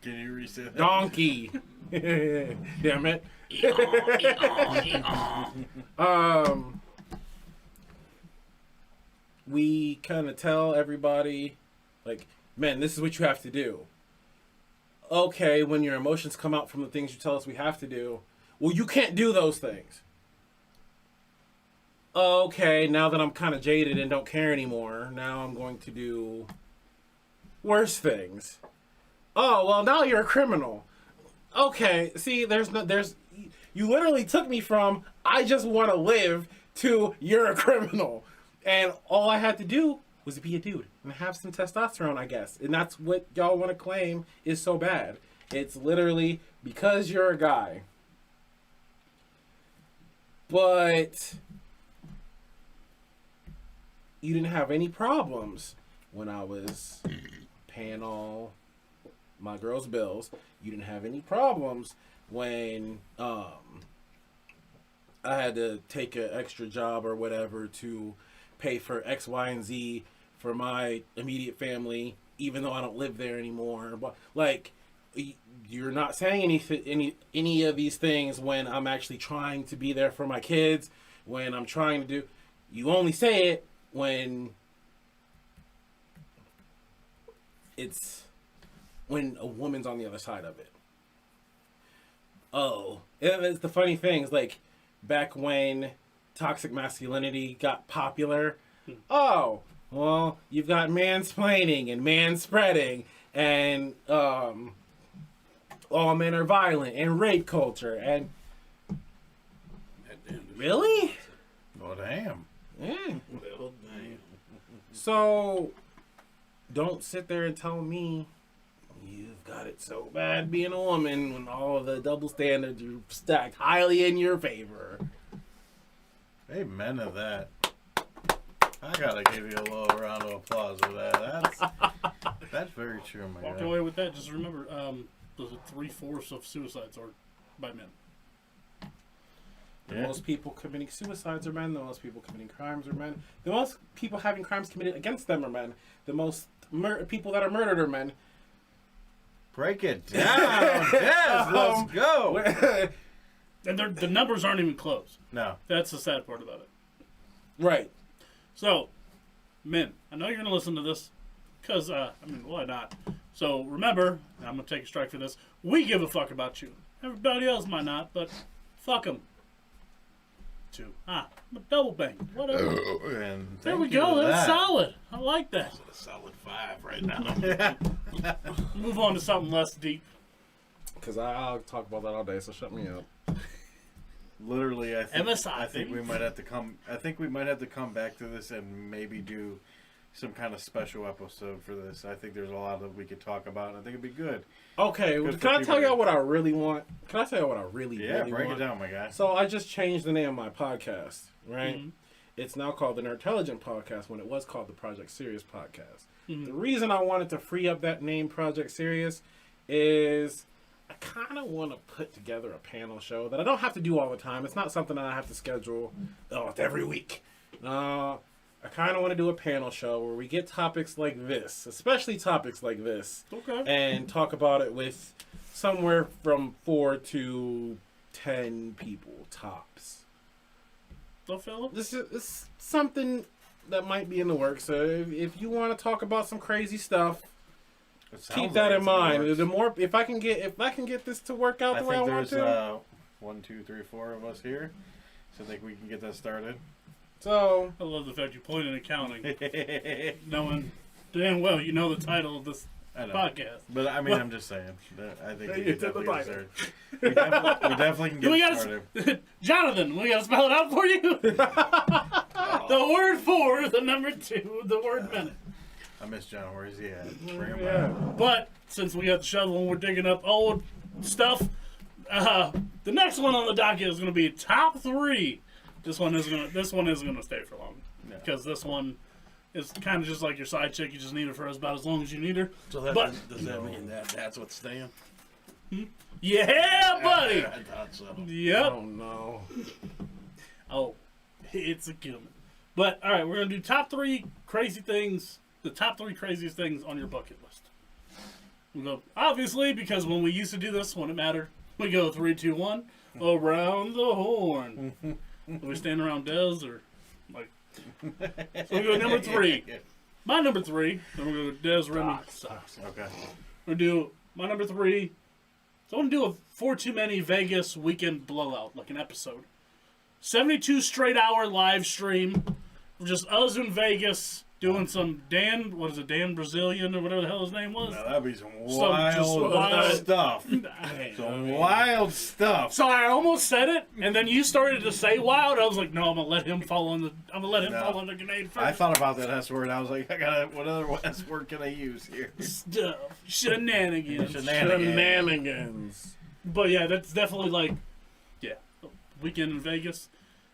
C: Can you reset that?
E: Donkey. Damn it. We kind of tell everybody, like, man, this is what you have to do. Okay, when your emotions come out from the things you tell us we have to do, well, you can't do those things. Okay, now that I'm kind of jaded and don't care anymore, now I'm going to do worse things. Oh, well, now you're a criminal. Okay, see, you literally took me from, I just want to live, to, you're a criminal. And all I had to do was be a dude and have some testosterone, I guess. And that's what y'all want to claim is so bad. It's literally because you're a guy. But you didn't have any problems when I was paying all my girls' bills. You didn't have any problems when I had to take an extra job or whatever to pay for X, Y, and Z for my immediate family, even though I don't live there anymore. But like, you're not saying any of these things when I'm actually trying to be there for my kids. When I'm trying to do, you only say it when a woman's on the other side of it. Oh, it's the funny thing is, like, back when toxic masculinity got popular, oh, well, you've got mansplaining and manspreading and all men are violent and rape culture and really?
C: Oh, damn.
E: Yeah.
F: Well, damn.
E: So don't sit there and tell me you've got it so bad being a woman when all of the double standards are stacked highly in your favor.
C: Amen to that. I gotta give you a little round of applause for that. That's very true, my
D: Walk
C: guy.
D: away with that. Just remember, the 3/4 of suicides are by men.
E: The
C: Yeah.
E: most people committing suicides are men. The most people committing crimes are men. The most people having crimes committed against them are men. The most people that are murdered are men.
C: Break it down. Yes, let's go.
D: And the numbers aren't even close.
C: No.
D: That's the sad part about it.
E: Right.
D: So, men, I know you're going to listen to this because, why not? So, remember, and I'm going to take a strike for this, we give a fuck about you. Everybody else might not, but fuck them. I'm a double bang. Whatever.
C: And
D: There
C: thank
D: we
C: you
D: go.
C: for
D: That's
C: that.
D: solid. I like that.
F: A solid 5 right now.
D: Move on to something less deep.
E: Because I'll talk about that all day, so shut me up.
C: Literally, I think
D: MSI,
C: I think
D: baby.
C: we might have to come. I think we might have to come back to this and maybe do some kind of special episode for this. I think there's a lot that we could talk about. And I think it'd be good.
E: Okay,
C: Good
E: can
C: for
E: I tell
C: people.
E: y'all what I really want? Can I tell you what I really
C: Yeah, break
E: want?
C: it down, my guy.
E: So I just changed the name of my podcast, right?
D: Mhm.
E: It's now called the Nerdtelligent Podcast when it was called the Project Serious Podcast.
D: Mhm.
E: The reason I wanted to free up that name, Project Serious, is I kind of want to put together a panel show that I don't have to do all the time. It's not something that I have to schedule it's every week. I kind of want to do a panel show where we get topics like this, especially topics like this,
D: Okay.
E: and talk about it with somewhere from 4 to 10 people tops.
D: So, Philip?
E: This is something that might be in the works. So if you want to talk about some crazy stuff, keep that in mind. The more, if I can get this to work out the way I want to.
C: There's 1, 2, 3, 4 of us here, so I think we can get that started.
E: So
D: I love the fact you pointed at counting, knowing damn well you know the title of this podcast.
C: But I mean, I'm just saying. I think we
E: You
C: can
E: did the
C: definitely get
E: title.
C: started. We definitely can get started.
D: Jonathan, we gotta spell it out for you. The word 4, the number 2, the word minute.
C: I miss John. Where is he at? Bring him
E: yeah.
C: back.
D: But since we got the shovel and we're digging up old stuff, the next one on the docket is gonna be top 3. This one isn't gonna stay for long
C: No.
D: because this one is kind of just like your side chick. You just need her for about as long as you need her.
F: So that
D: But-
F: does that mean that's what's staying?
D: Yeah, buddy.
F: I thought so.
D: Yep.
E: Oh no.
D: Oh, it's a given. But all right, we're gonna do top 3 crazy things. The top 3 craziest things on your bucket list. We go obviously because when we used to do this, when it mattered, we go 3, 2, 1, around the horn. Are we stand around Dez or like? So we go number 3. My number 3. Then we're gonna go Dez, Remy, sucks.
C: Okay.
D: We're gonna do my number 3. So I'm gonna do a 4 Too Many Vegas weekend blowout, like an episode. 72 straight hour live stream. Just us in Vegas doing some Dan Brazilian or whatever the hell his name was.
C: Now that'd be some
D: Just
C: wild stuff. Some wild stuff.
D: So I almost said it, and then you started to say wild. I was like, no, I'm gonna let him fall on the grenade first.
C: I thought about that S word. I was like, what other S word can I use here?
D: Stuff. Shenanigans.
E: Shenanigans.
D: But yeah, that's definitely like, weekend in Vegas,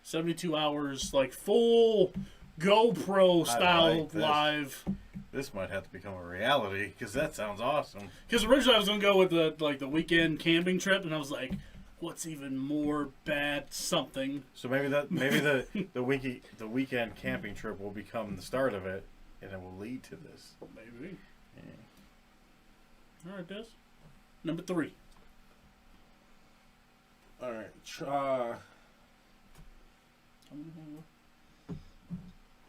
D: 72 hours, like full GoPro style
C: like this.
D: live.
C: This might have to become a reality because that sounds awesome.
D: Because originally I was gonna go with the weekend camping trip, and I was like, what's even more bad something?
C: So maybe the weekend camping trip will become the start of it, and it will lead to this.
D: Maybe.
C: Yeah.
D: All right, Des. Number 3.
E: All right.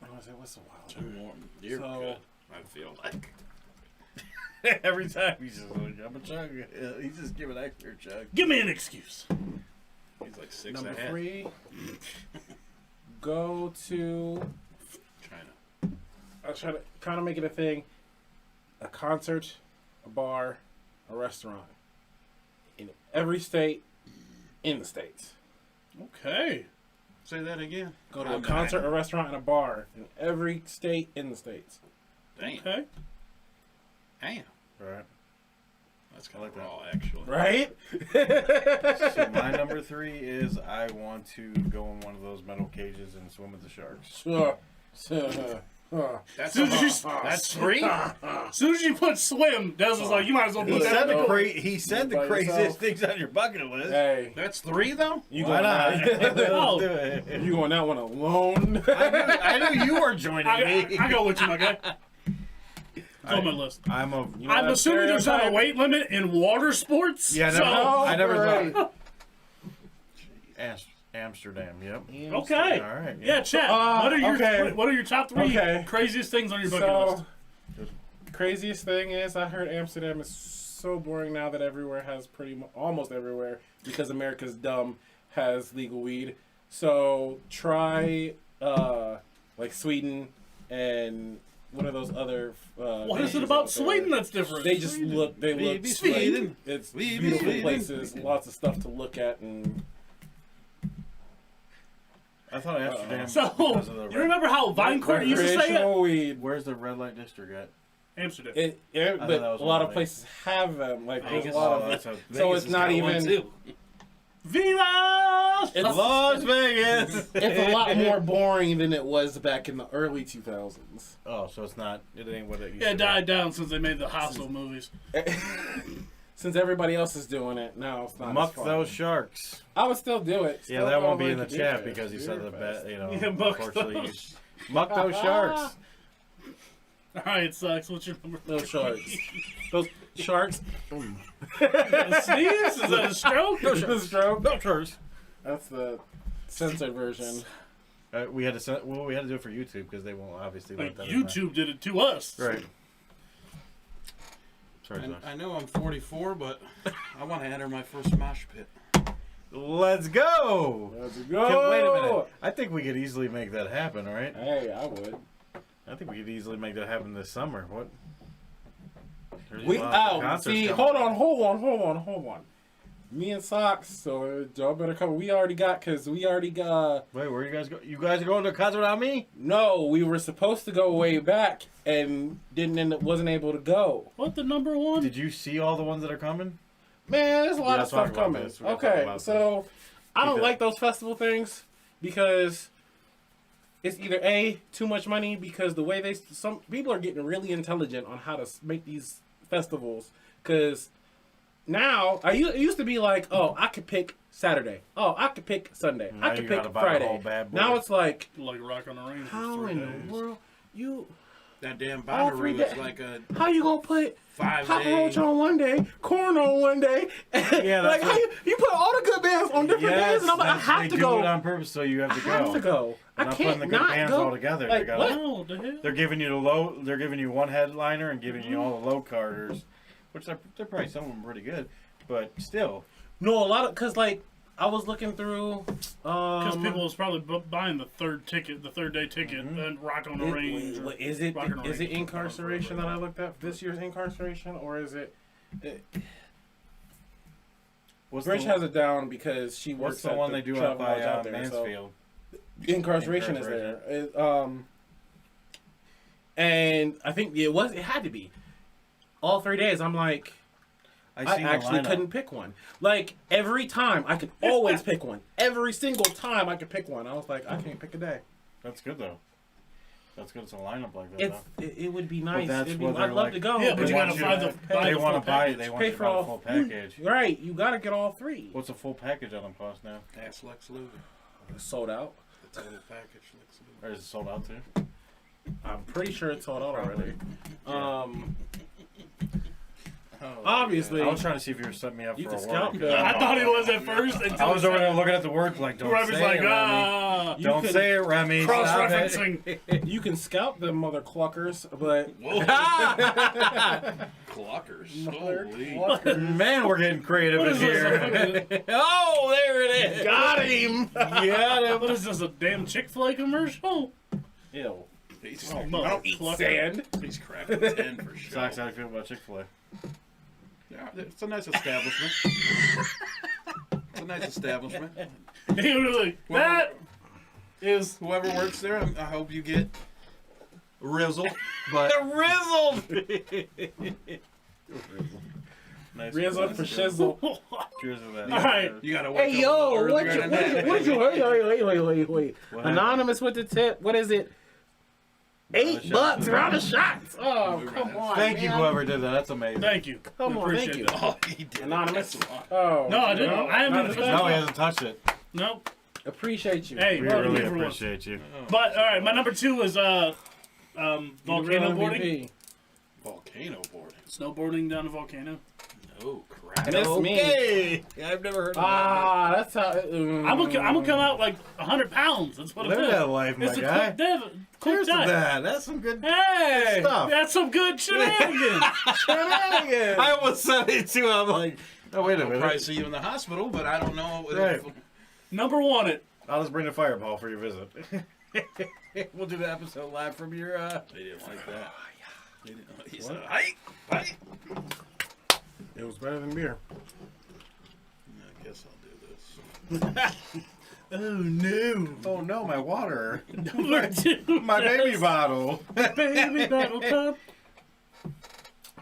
E: I was say, what's the wild?
F: 2 more. You're good. I feel like.
C: Every time he's just like, I'm a chug. He's just giving extra chug.
D: Give me an excuse.
F: He's like 6
E: Number
F: ahead.
E: 3. Go to.
F: China.
E: I'll try to kind of make it a thing. A concert, a bar, a restaurant. In every state in the States.
D: Okay.
F: Say that again.
E: Go to a concert, a restaurant, and a bar in every state in the States.
F: Damn.
D: Okay.
F: Damn.
C: Right.
F: That's kind
C: like
F: of
C: that.
F: raw, actually.
E: Right?
C: So my number 3 is I want to go in one of those metal cages and swim with the sharks.
E: Sure.
F: That's,
D: That's
F: 3?
D: As soon as you put swim, Des was like, you might as well
C: He
D: put
C: said
D: that.
C: He said the
E: By
C: craziest
E: yourself.
C: things on your bucket list.
E: Hey,
F: That's 3, though?
E: you
C: Why
E: going
C: not?
E: that?
D: Oh.
C: Let's do it.
E: You going that one alone?
C: I knew you were joining me.
D: I go with you, my guy. It's on my list.
C: I'm
D: I'm assuming there's not a weight limit in water sports.
C: Yeah,
D: so,
C: I never
E: right.
C: thought. Amsterdam. Yep.
D: Okay.
C: All right.
D: Yeah, Chad. What are your top 3 craziest things on your bucket list?
E: Craziest thing is I heard Amsterdam is so boring now that everywhere has almost everywhere, because America's dumb, has legal weed. So try like Sweden and one of those other.
D: What is it
E: nations
D: about
E: out there.
D: Sweden that's different?
E: They just look. They look.
C: Sweden.
E: It's
C: We be
E: beautiful
C: Sweden.
E: places. Lots of stuff to look at, and
C: I thought Amsterdam.
D: So,
C: because of the
D: you remember how Vinecourt used to say it?
E: recreational weed.
C: Where's the red light district at?
D: Amsterdam.
E: Yeah,
C: thought
E: but
C: that was
E: a lot
C: one
E: of places have them. Like there's a
C: Vegas?
E: lot
C: Oh,
E: of
C: that's a-
E: so
C: Vegas
E: it's
C: has
E: not
C: got one,
E: even.
C: too.
D: Viva!
E: It's
C: Las Vegas.
E: It's a lot more boring than it was back in the early 2000s.
C: Oh, so it's not. It ain't what it used
D: Yeah,
C: to
D: it died down since they made the Hostel movies.
E: since everybody else is doing it, now it's not
C: Muck
E: as fun.
C: those sharks.
E: I would still do it.
C: Yeah,
E: Still
C: that
E: go
C: won't be
E: like
C: in the
E: a beer
C: chat
E: fest,
C: because you
E: beer
C: said the
E: fest.
C: bet. You know,
D: Yeah, muck
C: unfortunately,
D: those.
C: muck those sharks.
D: All right, sucks. What's your number?
E: Those sharks. Those sharks.
D: A sneeze? Is that a stroke?
E: The stroke.
C: No sharks.
E: That's the censored version.
C: We had to we had to do it for YouTube because they won't obviously
D: Like
C: let that in
D: YouTube did it to us.
C: there. Right. Sorry, Josh.
F: I know I'm 44, but I want to enter my first mosh pit.
C: Let's go.
E: Let's
C: Wait
E: go.
C: a minute. I think we could easily make that happen, right?
E: Hey, I would.
C: I think we could easily make that happen this summer. What? There's a
E: We
C: lot of
E: out.
C: concerts
E: See,
C: coming.
E: hold on. Me and Socks, so y'all better come. We already got.
C: Wait, where you guys go? You guys are going to a concert without me?
E: No, we were supposed to go way back and wasn't able to go.
D: What, the number one?
C: Did you see all the ones that are coming?
E: Man, there's a lot
C: Yeah,
E: of stuff
C: talk about
E: coming.
C: this. We're gonna talk
E: Okay,
C: about
E: so I don't
C: Because-
E: like those festival things because it's either A, too much money, because the way some people are getting really intelligent on how to make these festivals. Because now, it used to be like, oh, I could pick Saturday. Oh, I could pick Sunday.
C: Now
E: I could
C: you
E: pick
C: gotta buy the
E: Friday.
C: whole bad boy.
E: Now it's like,
D: Like Rock on the Range. for
E: how
D: 3
E: in
D: days.
E: the world
F: That damn
E: All 3
F: Bonnaroo is
E: days.
F: like a
E: how you gonna put
F: 5
E: Papa
F: day.
E: Roach on one day, Corn on one day?
C: Yeah,
E: like
C: that's
E: how you put all the good bands on different days, and I'm like, I have
C: they
E: to
C: do
E: go.
C: it on purpose, so you have
E: I
C: to go.
E: have to go.
C: They're
E: I
C: not
E: can't
C: putting the good
E: not
C: bands
E: go.
C: all together.
E: Like,
C: they gotta,
E: what?
D: Oh, the hell?
C: They're giving you They're giving you one headliner and giving you all the low carders, which they're probably some of them pretty good, but still.
E: No, a lot of because like I was looking through.
D: Because people was probably buying the third day ticket, and Rock on the Range. or
E: Is it
D: Rock on the
E: is it
D: Range.
E: incarceration that I looked up? This year's incarceration, or is it?
C: What's
E: Rich
C: the,
E: has it down because she
C: what's
E: works
C: the
E: at
C: one they do
E: travel
C: out by
E: lodge out there, so
C: Mansfield?
E: incarceration is there. And I think it had to be all 3 days. I'm like, I
C: seen the
E: actually
C: lineup.
E: couldn't pick one. Like every time, I could always pick one. Every single time, I could pick one. I was like, I can't pick a day.
C: That's good though. That's good. It's a lineup like that.
E: It's
C: though.
E: it would be nice.
C: that's
E: It'd be,
C: what they're
E: I'd love
C: like.
E: to go.
D: Yeah, but
C: They
D: you
C: want
D: gotta
C: you
D: buy
C: to-
D: the buy
C: They
D: the
C: want
D: full
C: to buy.
D: package.
C: They want
E: Pay
C: you to
E: for
C: buy
E: all
C: the full package.
E: Right, you gotta get all 3.
C: What's a full package on them cost now?
F: Ask Lex Luger.
E: Sold out.
F: The total package, Lex Luger.
C: Or is it sold out too?
E: I'm pretty sure it's sold out already.
F: Oh,
E: Obviously,
C: I was trying to see if you were setting me up
E: You
C: for a
E: can
C: work.
E: scalp that.
D: I thought he was at first. Until
C: I was
D: he
C: over
D: said-
C: there looking at the words like, don't
D: Remi's
C: say
D: like,
C: it, Remy.
D: ah.
E: You
C: Don't
E: can
C: say it, Remy. Stop it.
D: Cross-referencing.
E: you can scalp them mother cluckers, but
F: Cluckers.
E: Mother
F: Holy.
E: cluckers.
C: Man, we're getting creative
D: What
C: in
D: is this,
C: here.
D: a
C: Oh, there it is.
E: Got him.
C: Yeah.
D: What is this, a damn Chick-fil-A commercial?
E: Ew.
F: He's,
D: Oh,
F: I
D: mother
F: don't eat
D: clucker.
E: Sand.
F: He's cracking 10 for sure.
C: Socks, how do you feel about Chick-fil-A?
F: Yeah, it's a nice establishment. It's a nice establishment.
D: He was like, that is...
F: Whoever works there, I hope you get rizzled. But
C: Nice.
E: Rizzle for shizzle.
C: Cheers to that.
D: All right.
F: you gotta wake
E: Hey
F: up
E: yo,
F: earlier
E: what
F: than that.
E: wait.
C: What happened?
E: Anonymous with the tip. What is it? $8 round of shots. Oh, come on.
C: Thank you,
E: man.
C: whoever did that. That's amazing.
D: Thank you.
E: Come on,
D: Appreciate
E: thank you.
D: that.
F: Oh, he did.
E: Anonymous.
F: That's a lot.
E: Oh.
D: No, I didn't. I haven't even
C: No, he hasn't touched it.
D: Nope.
E: Appreciate you.
D: Hey,
C: We
D: love you
C: really
D: for once.
C: appreciate you.
D: But, all right, my number 2 was volcano boarding.
E: MVP.
F: Volcano boarding.
D: Snowboarding down a volcano.
F: Oh, crap.
E: Miss me.
C: Okay. I've never heard of
E: Ah, that's how.
D: I'm gonna come out like 100 pounds. That's what
C: that.
D: it
C: Live
D: is.
C: that life, my
D: It's a
C: guy.
D: quick dive. Quick
C: Cheers to
D: dive.
C: that. That's some good
D: Hey,
C: stuff.
D: that's some good shenanigans.
C: shenanigans. I almost said it too. I'm like, oh, wait a
F: I'll
C: minute.
F: probably see you in the hospital, but I don't know.
C: Right.
D: Number 1,
C: I'll just bring the fireball for your visit. We'll do the episode live from your.
F: They didn't like that. They didn't like, he
C: What?
F: said, "Hey."
E: It was better than beer.
F: I guess I'll do this.
D: Oh no.
C: Oh no, my water.
D: Number 2,
C: My baby bottle.
D: baby bottle top.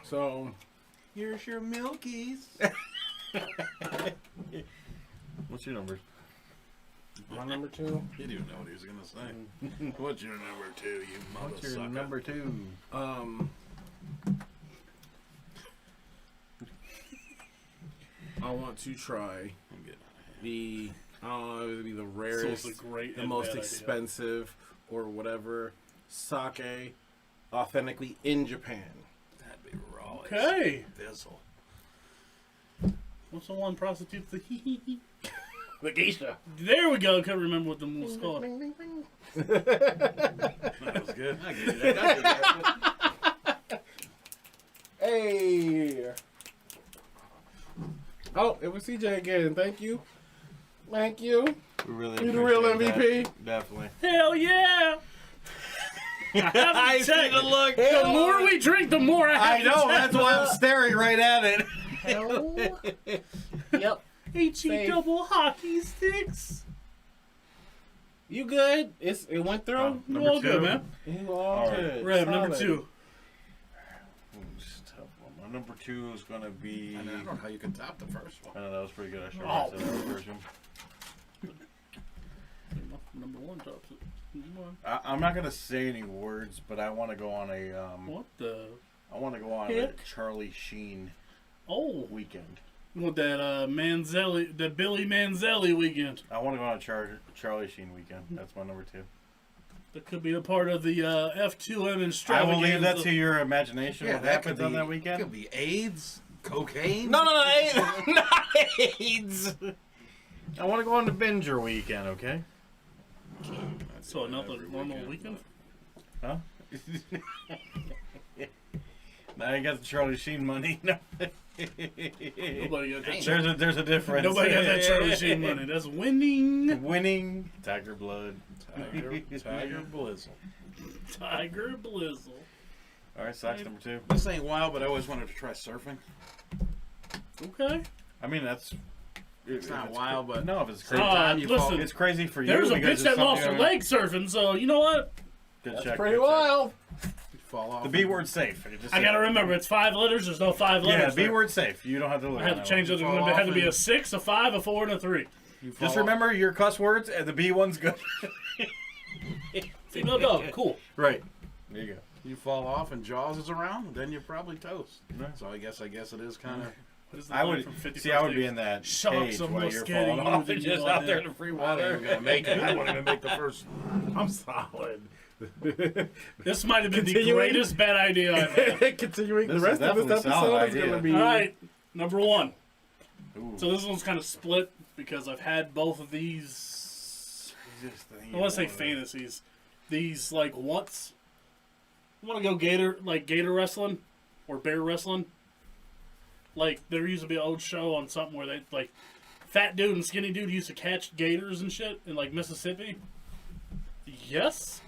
E: So,
F: Here's your milkies.
C: What's your number?
E: my number 2.
F: He didn't even know what he was gonna say. What's your number 2, you mother
C: What's your
F: sucker?
C: number 2?
E: I want to try
F: I'm getting
E: the, I don't know, it would be the
D: So
E: rarest,
D: it's a great
E: the
D: and
E: most
D: bad idea.
E: expensive, or whatever, sake, authentically in Japan.
F: That'd be raw.
D: Okay.
F: Fizzle.
D: What's the one prostitute? The hee.
E: The geisha.
D: There we go. Couldn't remember what the move's called.
F: That was good. I get it. I get that.
E: Hey. Oh, it was CJ again. Thank you. Thank you.
C: We really
E: You the real
C: appreciate
E: MVP.
C: that. Definitely.
D: Hell yeah! I
C: see the look.
D: The more we drink, the more I have to
C: That's why I'm staring right at it.
E: Hell. Yep.
D: HE
E: Safe.
D: double hockey sticks.
E: You good? It went through?
D: You
C: Number
D: all good,
C: two.
D: man.
E: You all
C: All right.
E: good.
D: Rev, number
E: Solid.
D: 2.
C: Ooh, this is a tough one. My number 2 is gonna be.
F: I don't know how you can top the first one.
C: I know that was pretty good. I should
D: Oh.
C: have said that was version.
D: Number 1 tops it.
C: I'm not gonna say any words, but I want to go on a.
D: What the?
C: I want to go on a
D: Heck?
C: Charlie Sheen
D: Oh,
C: weekend.
D: what that Manzelli, the Billy Manzelli weekend.
C: I want to go on a Charlie Sheen weekend. That's my number 2.
D: That could be a part of the F2M
C: I
D: extravaganza.
C: will leave that to your imagination.
F: Yeah,
C: what
F: that
C: happens
F: could
C: on
F: be,
C: that weekend?
F: Could be AIDS, cocaine.
C: No, not AIDS. I want to go on the Binger weekend. Okay.
D: So another normal weekend?
C: Huh? Now you got the Charlie Sheen money. No.
D: Nobody got that.
C: There's a difference.
D: Nobody got that Charlie Sheen money. That's winning.
C: Winning. Tiger blood.
F: Tiger Blizzle.
D: Tiger Blizzle.
C: All right, Sox number 2.
F: This ain't wild, but I always wanted to try surfing.
D: Okay.
C: I mean, that's.
F: It's not wild, but
C: No, if it's crazy,
D: listen,
C: it's crazy for you.
D: there's a
C: because
D: bitch that
C: it's
D: lost her
C: something-
D: leg surfing, so you know what?
C: Good
E: That's
C: check.
E: pretty
C: good check.
E: wild.
F: you fall off.
C: The B word's safe. Just
D: I
C: say
D: gotta
C: it.
D: remember, it's 5 letters. There's no 5
C: Yeah,
D: letters.
C: B
D: there.
C: word's safe. You don't have to look.
D: I had
C: on
D: to
C: that
D: change
C: one.
D: it.
F: fall
D: It had to
F: off
D: be a
F: and-
D: 6, a 5, a 4, and a 3.
F: You fall
C: Just
F: off-
C: remember your cuss words, and the B one's good.
D: Female dog, cool.
C: Right. There you go.
F: You fall off and Jaws is around, then you're probably toast.
C: Yeah.
F: So I guess it is kind of.
D: What is the
C: I
D: line
C: would
D: from 50
C: see. I would
D: First
C: be
D: Dates?
C: in that
D: Sharks
C: cage
D: are
C: while
D: more
C: you're
D: scared of
C: falling
D: you
C: off
D: than
C: and
D: you
C: just
D: are
C: out there
D: them.
C: in the free
F: I ain't
C: water.
F: even gonna make it. I wouldn't even make the first.
E: I'm solid.
D: This might have been the
E: Continuing.
D: greatest bad idea I've had.
E: Continuing
C: This
E: the
C: is
E: rest of this
C: definitely a
E: episode
C: solid
E: is going to
C: idea.
E: be.
D: All right, number 1.
C: Ooh.
D: So this one's kind of split because I've had both of these. I want to say fantasies. These like once. I want to go gator wrestling or bear wrestling. Like there used to be an old show on something where they like fat dude and skinny dude used to catch gators and shit in like Mississippi. Yes.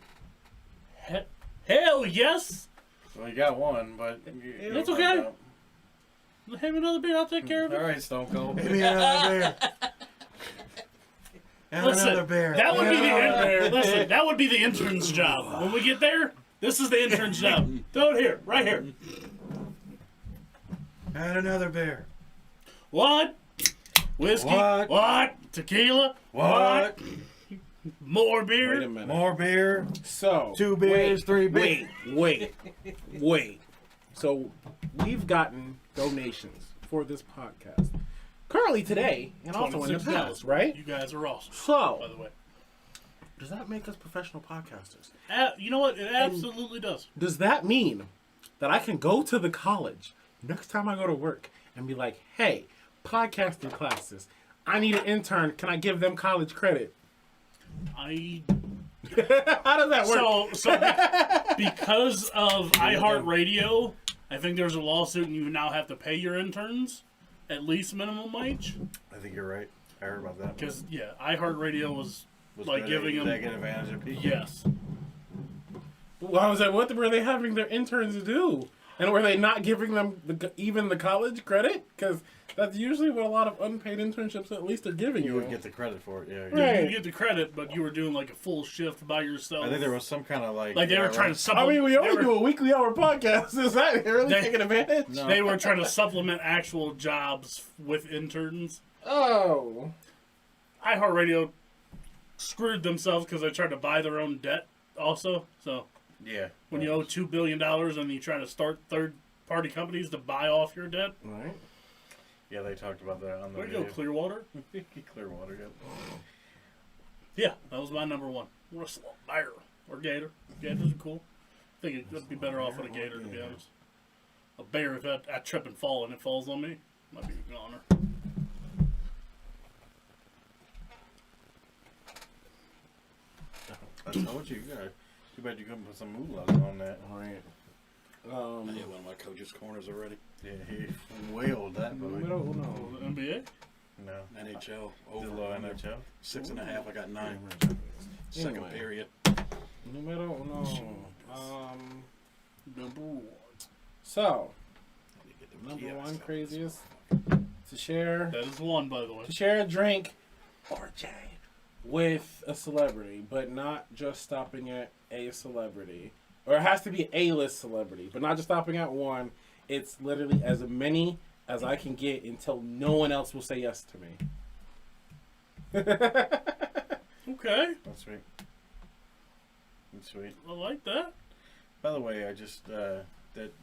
D: Hell yes.
C: Well, you got one, but
D: It's okay. Have another beer. I'll take care of
C: All
D: it.
C: right, Stone Cold.
F: Give me another bear. Have
D: Listen,
F: another bear.
D: that would be
F: Yeah.
D: listen. That would be the intern's job. When we get there, this is the intern's job. Throw it here, right here.
F: And another bear.
D: What? Whiskey?
C: What?
D: Tequila?
C: What?
D: More
E: Wait a
D: beer?
E: minute.
C: More beer.
E: So
C: 2 beers, 3 beers.
E: Wait. So we've gotten donations for this podcast. Currently today, and also in the
D: $26,
E: past, right?
D: You guys are awesome, by
E: So,
D: the way.
E: does that make us professional podcasters?
D: You know what? It absolutely does.
E: Does that mean that I can go to the college next time I go to work and be like, hey, podcasting classes, I need an intern. Can I give them college credit? How does that work?
D: So because of iHeartRadio, I think there's a lawsuit and you now have to pay your interns at least minimum wage.
C: I think you're right. I heard about that.
D: Because, yeah, iHeartRadio was like
C: good
D: giving
C: at
D: them...
C: taking advantage of people.
D: Yes.
E: Well, I was like, what were they having their interns do? And were they not giving them even the college credit? Because that's usually what a lot of unpaid internships at least are giving you.
C: You would get the credit for it. Yeah.
E: Right.
D: You get the credit, but you were doing like a full shift by yourself.
C: I think there was some kind of like.
D: Like they were trying to
E: I
D: supplement.
E: mean, we only do a weekly hour podcast. Is that really
D: They-
E: taking advantage?
C: No.
D: They were trying to supplement actual jobs with interns.
E: Oh.
D: iHeartRadio screwed themselves because they tried to buy their own debt also. So
C: Yeah.
D: when you owe $2 billion and you try to start third-party companies to buy off your debt,
E: Right.
C: Yeah, they talked about that on the
D: Where you
C: video.
D: go, Clearwater?
C: Clearwater, yep.
D: Yeah, that was my number one. Wrestle a bear or gator. Gators are cool. I think it'd be better off with a gator, to be honest. A bear, if I trip and fall and it falls on me, might be a goner.
C: I told you, too bad you couldn't put some moolah on that.
E: All right.
F: I hit one of my coach's corners already.
C: Yeah, he wailed that
E: We
C: boy.
E: don't know.
D: The NBA?
C: No.
F: NHL.
C: Over
F: Over.
C: low NHL.
F: 6.5. I got 9. Second
E: Anyway.
F: period.
E: Numero uno.
D: Number one.
E: So,
F: Get them
E: number
F: kiosks
E: one
F: out.
E: craziest to share
D: That is one, by the way.
E: a drink or J with a celebrity, but not just stopping at a celebrity. Or it has to be an A-list celebrity, but not just stopping at one. It's literally as many as I can get until no one else will say yes to me.
D: Okay,
C: That's sweet. That's sweet.
D: I like that.
C: By the way, I just that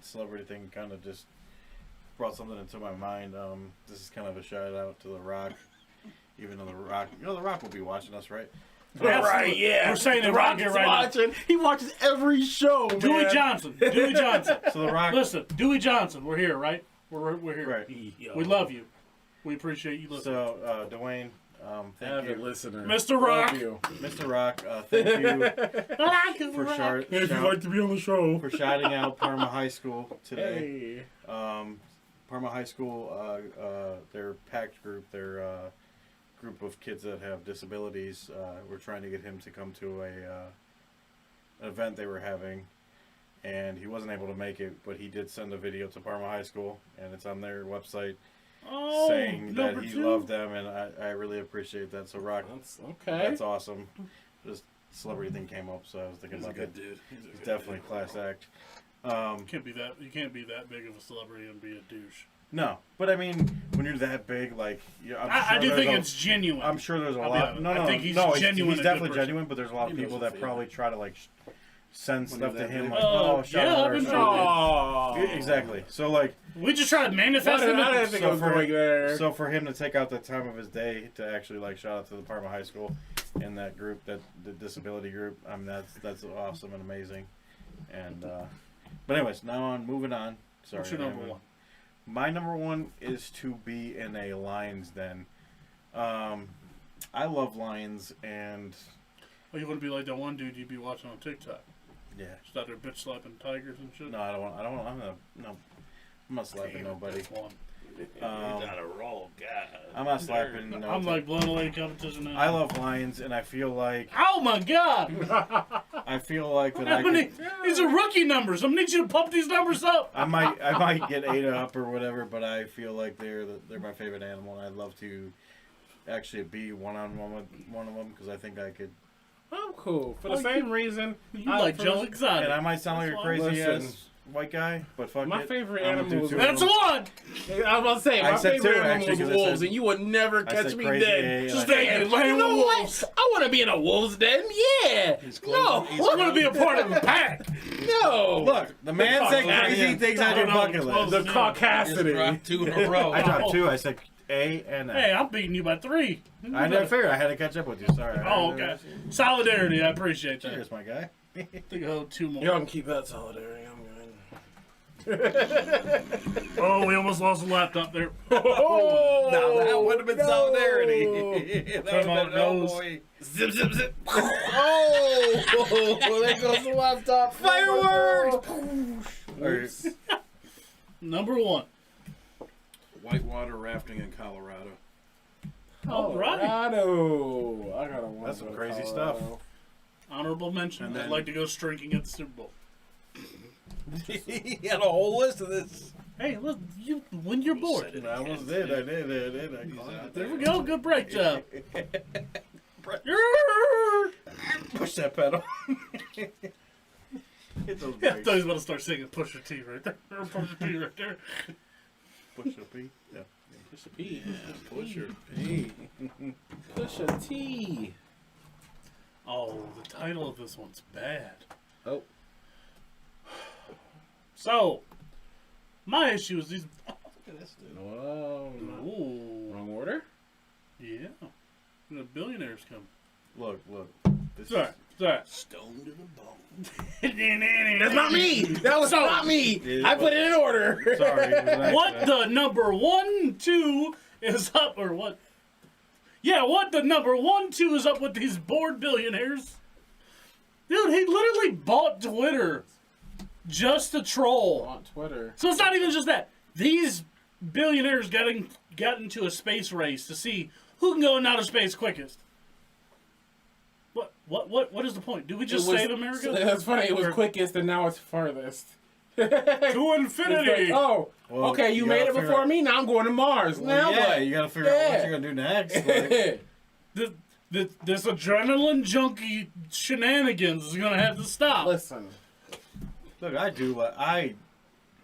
C: celebrity thing kind of just brought something into my mind. This is kind of a shout out to The Rock, even though The Rock, The Rock will be watching us, right?
D: Absolutely.
E: yeah.
D: We're saying
E: The
D: it right
E: Rock
D: here,
E: is
D: right
E: watching. He watches every show, man.
D: Dewey Johnson.
C: So The Rock,
D: Listen, Dewey Johnson, we're here, right? We're here.
C: right?
D: We love you. We appreciate you listening.
C: So Dwayne, thank
E: Avid
C: you,
E: listener.
D: Mr. Rock.
E: Love you.
C: Mr. Rock. Thank you for
E: If you'd like to be on the show.
C: for shouting out Parma High School today.
E: Hey.
C: Parma High School, their PACT group, their group of kids that have disabilities, we're trying to get him to come to an event they were having, and he wasn't able to make it, but he did send a video to Parma High School, and it's on their website saying that
D: number
C: he
D: two.
C: loved them, and I really appreciate that. So Rock,
E: That's okay.
C: that's awesome. This celebrity thing came up, so I was thinking
F: He's a
C: about
F: good
C: that.
F: dude.
C: It's definitely a class act.
D: You can't be that big of a celebrity and be a douche.
C: No, but I mean, when you're that big, like,
D: I do think it's genuine.
C: I'm sure there's a
D: I'll be
C: lot.
D: honest.
C: No,
D: I
C: no,
D: think he's
C: no.
D: genuine,
C: He's
D: a good
C: definitely
D: person.
C: genuine, but there's a lot of
F: He knows
C: people
F: the
C: that probably
F: feeling.
C: try to like send
F: When
C: stuff
F: you're
C: to
F: that
C: him,
F: big.
C: like, oh, shout
D: yeah,
C: out
D: I've
C: or
D: been
C: something.
E: Oh.
C: Exactly. So like,
D: We just try to manifest him.
E: I didn't think I was going there.
C: so for him to take out the time of his day to actually like shout out to the Parma High School and that group, that the disability group, I mean that's awesome and amazing. And but anyways, now on moving on. Sorry.
D: What's your number one?
C: My number one is to be in a lion's den. I love lions, and
D: Oh, you want to be like that one dude you'd be watching on TikTok?
C: yeah.
D: Just out there bitch slapping tigers and shit.
C: No, I don't want. I'm not slapping nobody.
D: That's one.
G: Not a roll, God.
C: I'm not slapping. No,
D: I'm like blowing away competition now.
C: I love lions, and I feel like
D: Oh my god!
C: that I could,
D: These are rookie numbers. I'm gonna need you to pump these numbers up.
C: I might get ate up or whatever, but I feel like they're my favorite animal, and I'd love to actually be one-on-one with one of them because I think I could.
E: I'm cool. For the same reason.
D: You like Joe Exotic.
C: And I might sound like a
D: That's
C: crazy
E: Listen.
C: ass white guy, but fuck
E: My
C: it.
E: favorite
C: I'm gonna do
E: animals
C: two
E: are-
C: of
D: That's
C: them.
D: one.
E: I was about to say,
C: I
E: my
C: said
E: favorite
C: two,
E: animal
C: actually,
E: was
C: 'cause I
E: wolves,
C: said-
E: and you would never
C: I
E: catch
C: said
E: me
C: crazy
E: dead.
C: A, and
E: Just
C: I
E: staying
C: said-
E: laying
D: You
E: with
D: know
E: wolves. I want to be in a wolf's den. Yeah. No.
D: I want to be a part of the pack.
E: No.
C: Look, the man said crazy things on your bucket list.
E: The
G: Just
E: caucasity.
G: dropped 2 in a row.
C: I dropped two. I said A and
D: Hey,
C: A.
D: I'm beating you by 3.
C: I never figured I had to catch up with you. Sorry.
D: Oh, okay. Solidarity. I appreciate that.
C: Cheers, my guy.
D: I think I'll hold 2 more.
E: Y'all can keep that solidarity. I'm good.
D: Oh, we almost lost the laptop there.
E: Oh,
C: Now that would have been solidarity. That would have
D: Come on,
C: been, oh
D: nose.
C: boy.
E: Zip, zip, zip. Oh, there goes the laptop.
C: Fireworks!
E: Oops.
D: Number 1.
F: Whitewater rafting in Colorado.
D: All right.
E: Colorado. I gotta want
C: That's
E: to
C: some
E: go to
C: crazy
E: Colorado.
C: stuff.
D: Honorable mention.
F: And
D: I'd
F: then-
D: like to go streaking at the Super Bowl.
C: He had a whole list of this.
D: Hey, look, when you're bored.
C: I almost did. I did. I caught it.
D: There we go. Good break job.
C: Push that pedal. Hit those
D: Yeah, I
C: brakes.
D: thought he was about to start singing Pusha T right there. Pusha T right there.
C: Push the P. Yeah.
E: Push a P.
F: Pusher.
C: P.
E: Push a T.
D: Oh, the title of this one's bad.
E: Oh.
D: So, my issue is these
F: at this dude.
E: Whoa. No.
D: Ooh.
E: Wrong order?
D: Yeah. The billionaires come.
C: Look. This
D: Sorry.
G: Stoned to the bone.
E: That's not me. That was not me. I put it in order.
C: Sorry. it was an
D: What
C: accident.
D: the number 1, 2 is up, or what? Yeah, what the number 1, 2 is up with these bored billionaires? Dude, he literally bought Twitter just to troll.
E: On Twitter.
D: So it's not even just that. These billionaires got into a space race to see who can go in outer space quickest. What is the point? Do we just save America?
E: That's funny. It was quickest and now it's farthest.
D: To infinity.
E: Oh,
C: Well,
E: okay. You made
C: gotta
E: it
C: figure
E: before
C: out-
E: me. Now I'm going to Mars.
C: Well,
E: now
C: yeah,
E: what?
C: you gotta figure out what
E: Yeah.
C: you're gonna do next. Like,
D: This adrenaline junkie shenanigans is gonna have to stop.
E: Listen.
C: look,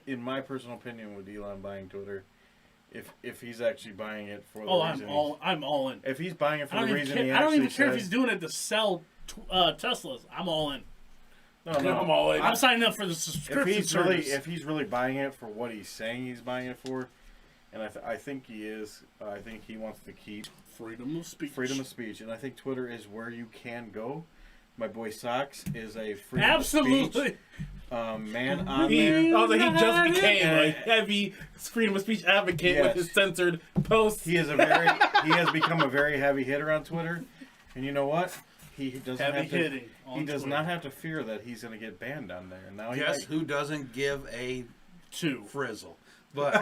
C: in my personal opinion, with Elon buying Twitter, if he's actually buying it for the reason,
D: I'm all in.
C: if he's buying it for
D: I
C: the
D: don't
C: reason
D: even
C: he
D: care. I don't
C: actually
D: even care if
C: says-
D: he's doing it to sell Teslas. I'm all in.
C: No,
E: I'm all in.
D: I'm signing up for the
C: if
D: subscription
C: he's
D: service.
C: really buying it for what he's saying he's buying it for, and I think he is. I think he wants to keep
D: freedom of speech.
C: freedom of speech, and I think Twitter is where you can go. My boy Socks is a freedom
D: Absolutely.
C: of speech man on
E: He
C: there.
E: just became
C: Yeah.
E: a heavy freedom of speech advocate
C: Yes.
E: with his censored posts.
C: He has become a very heavy hitter on Twitter, and you know what? He doesn't
D: Heavy
C: have to.
D: hitting.
C: He
D: on
C: does
D: Twitter.
C: not have to fear that he's going to get banned on there. Now he
F: Guess who doesn't give a
D: 2.
F: frizzle? But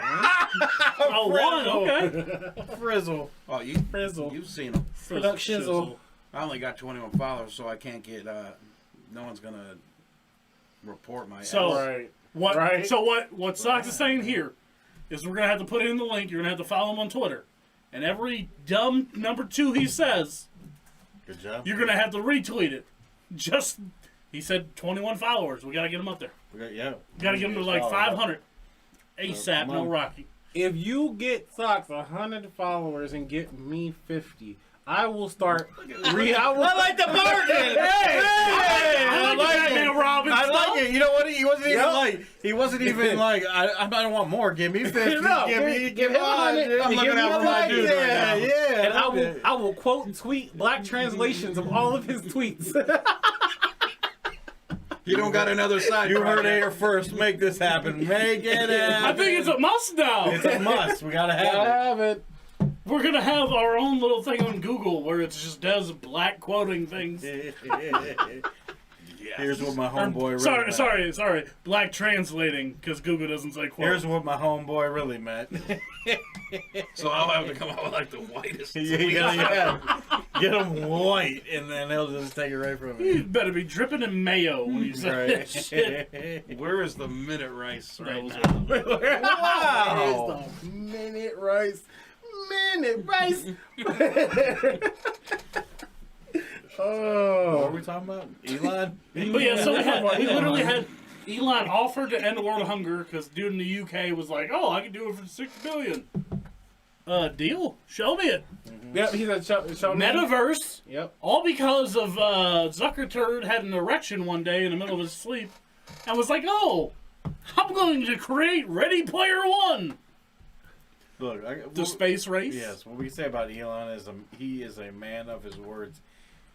D: Oh, 1. Okay.
C: frizzle.
F: oh,
E: Frizzle.
F: you've seen him.
E: Production shizzle.
F: I only got 21 followers, so I can't get. No one's gonna report my.
D: So
F: ass.
D: what?
E: Right.
D: So what Socks is saying here is we're gonna have to put in the link. You're gonna have to follow him on Twitter, and every dumb number 2 he says,
C: Good job.
D: you're gonna have to retweet it. He said 21 followers. We gotta get him up there.
C: We got
D: Gotta get him to like 500 ASAP.
C: come
D: No
C: on.
D: Rocky.
E: If you get Socks 100 followers and get me 50, I will start. I like the bargain.
D: I like Batman Robin
C: I
D: stuff.
C: like it. You know what? He wasn't even
E: Yep.
C: like. He wasn't even like. I don't want more. Give me 50.
E: No,
C: give me
E: 100.
C: I'm
E: Give
C: looking
E: me
C: out for my
E: 100.
C: dude right now. Yeah.
E: And I will quote and tweet black translations of all of his tweets.
F: You don't got another side.
C: You heard it
F: project.
C: here first. Make this happen. Make it happen.
D: I think it's a must now.
C: It's a must. We gotta
E: I
C: have
E: have it.
D: We're gonna have our own little thing on Google where it just does black quoting things.
C: it. Here's what my homeboy.
D: Sorry. Black translating because Google doesn't say quote.
C: Here's what my homeboy really meant.
F: So I'll have to come out with like the whitest.
C: Yeah. Get him white, and then he'll just take it right from
D: You
C: me.
D: better be dripping in mayo when you say that shit.
C: Right.
F: Where is the minute rice right
D: That was
F: now?
C: Wow.
E: Here's the minute rice. Minute rice.
C: What are
E: Oh.
C: we talking about? Elon?
D: But yeah, so he literally had Elon offered to end world hunger because dude in the UK was like, "Oh, I can do it for $6 billion." Deal? Show me it.
E: Yep, he said show me.
D: Metaverse.
E: Yep.
D: All because of Zuckerturd had an erection one day in the middle of his sleep and was like, "Oh, I'm going to create Ready Player One."
C: Look,
D: The space race.
C: Yes, what we say about Elon is he is a man of his words.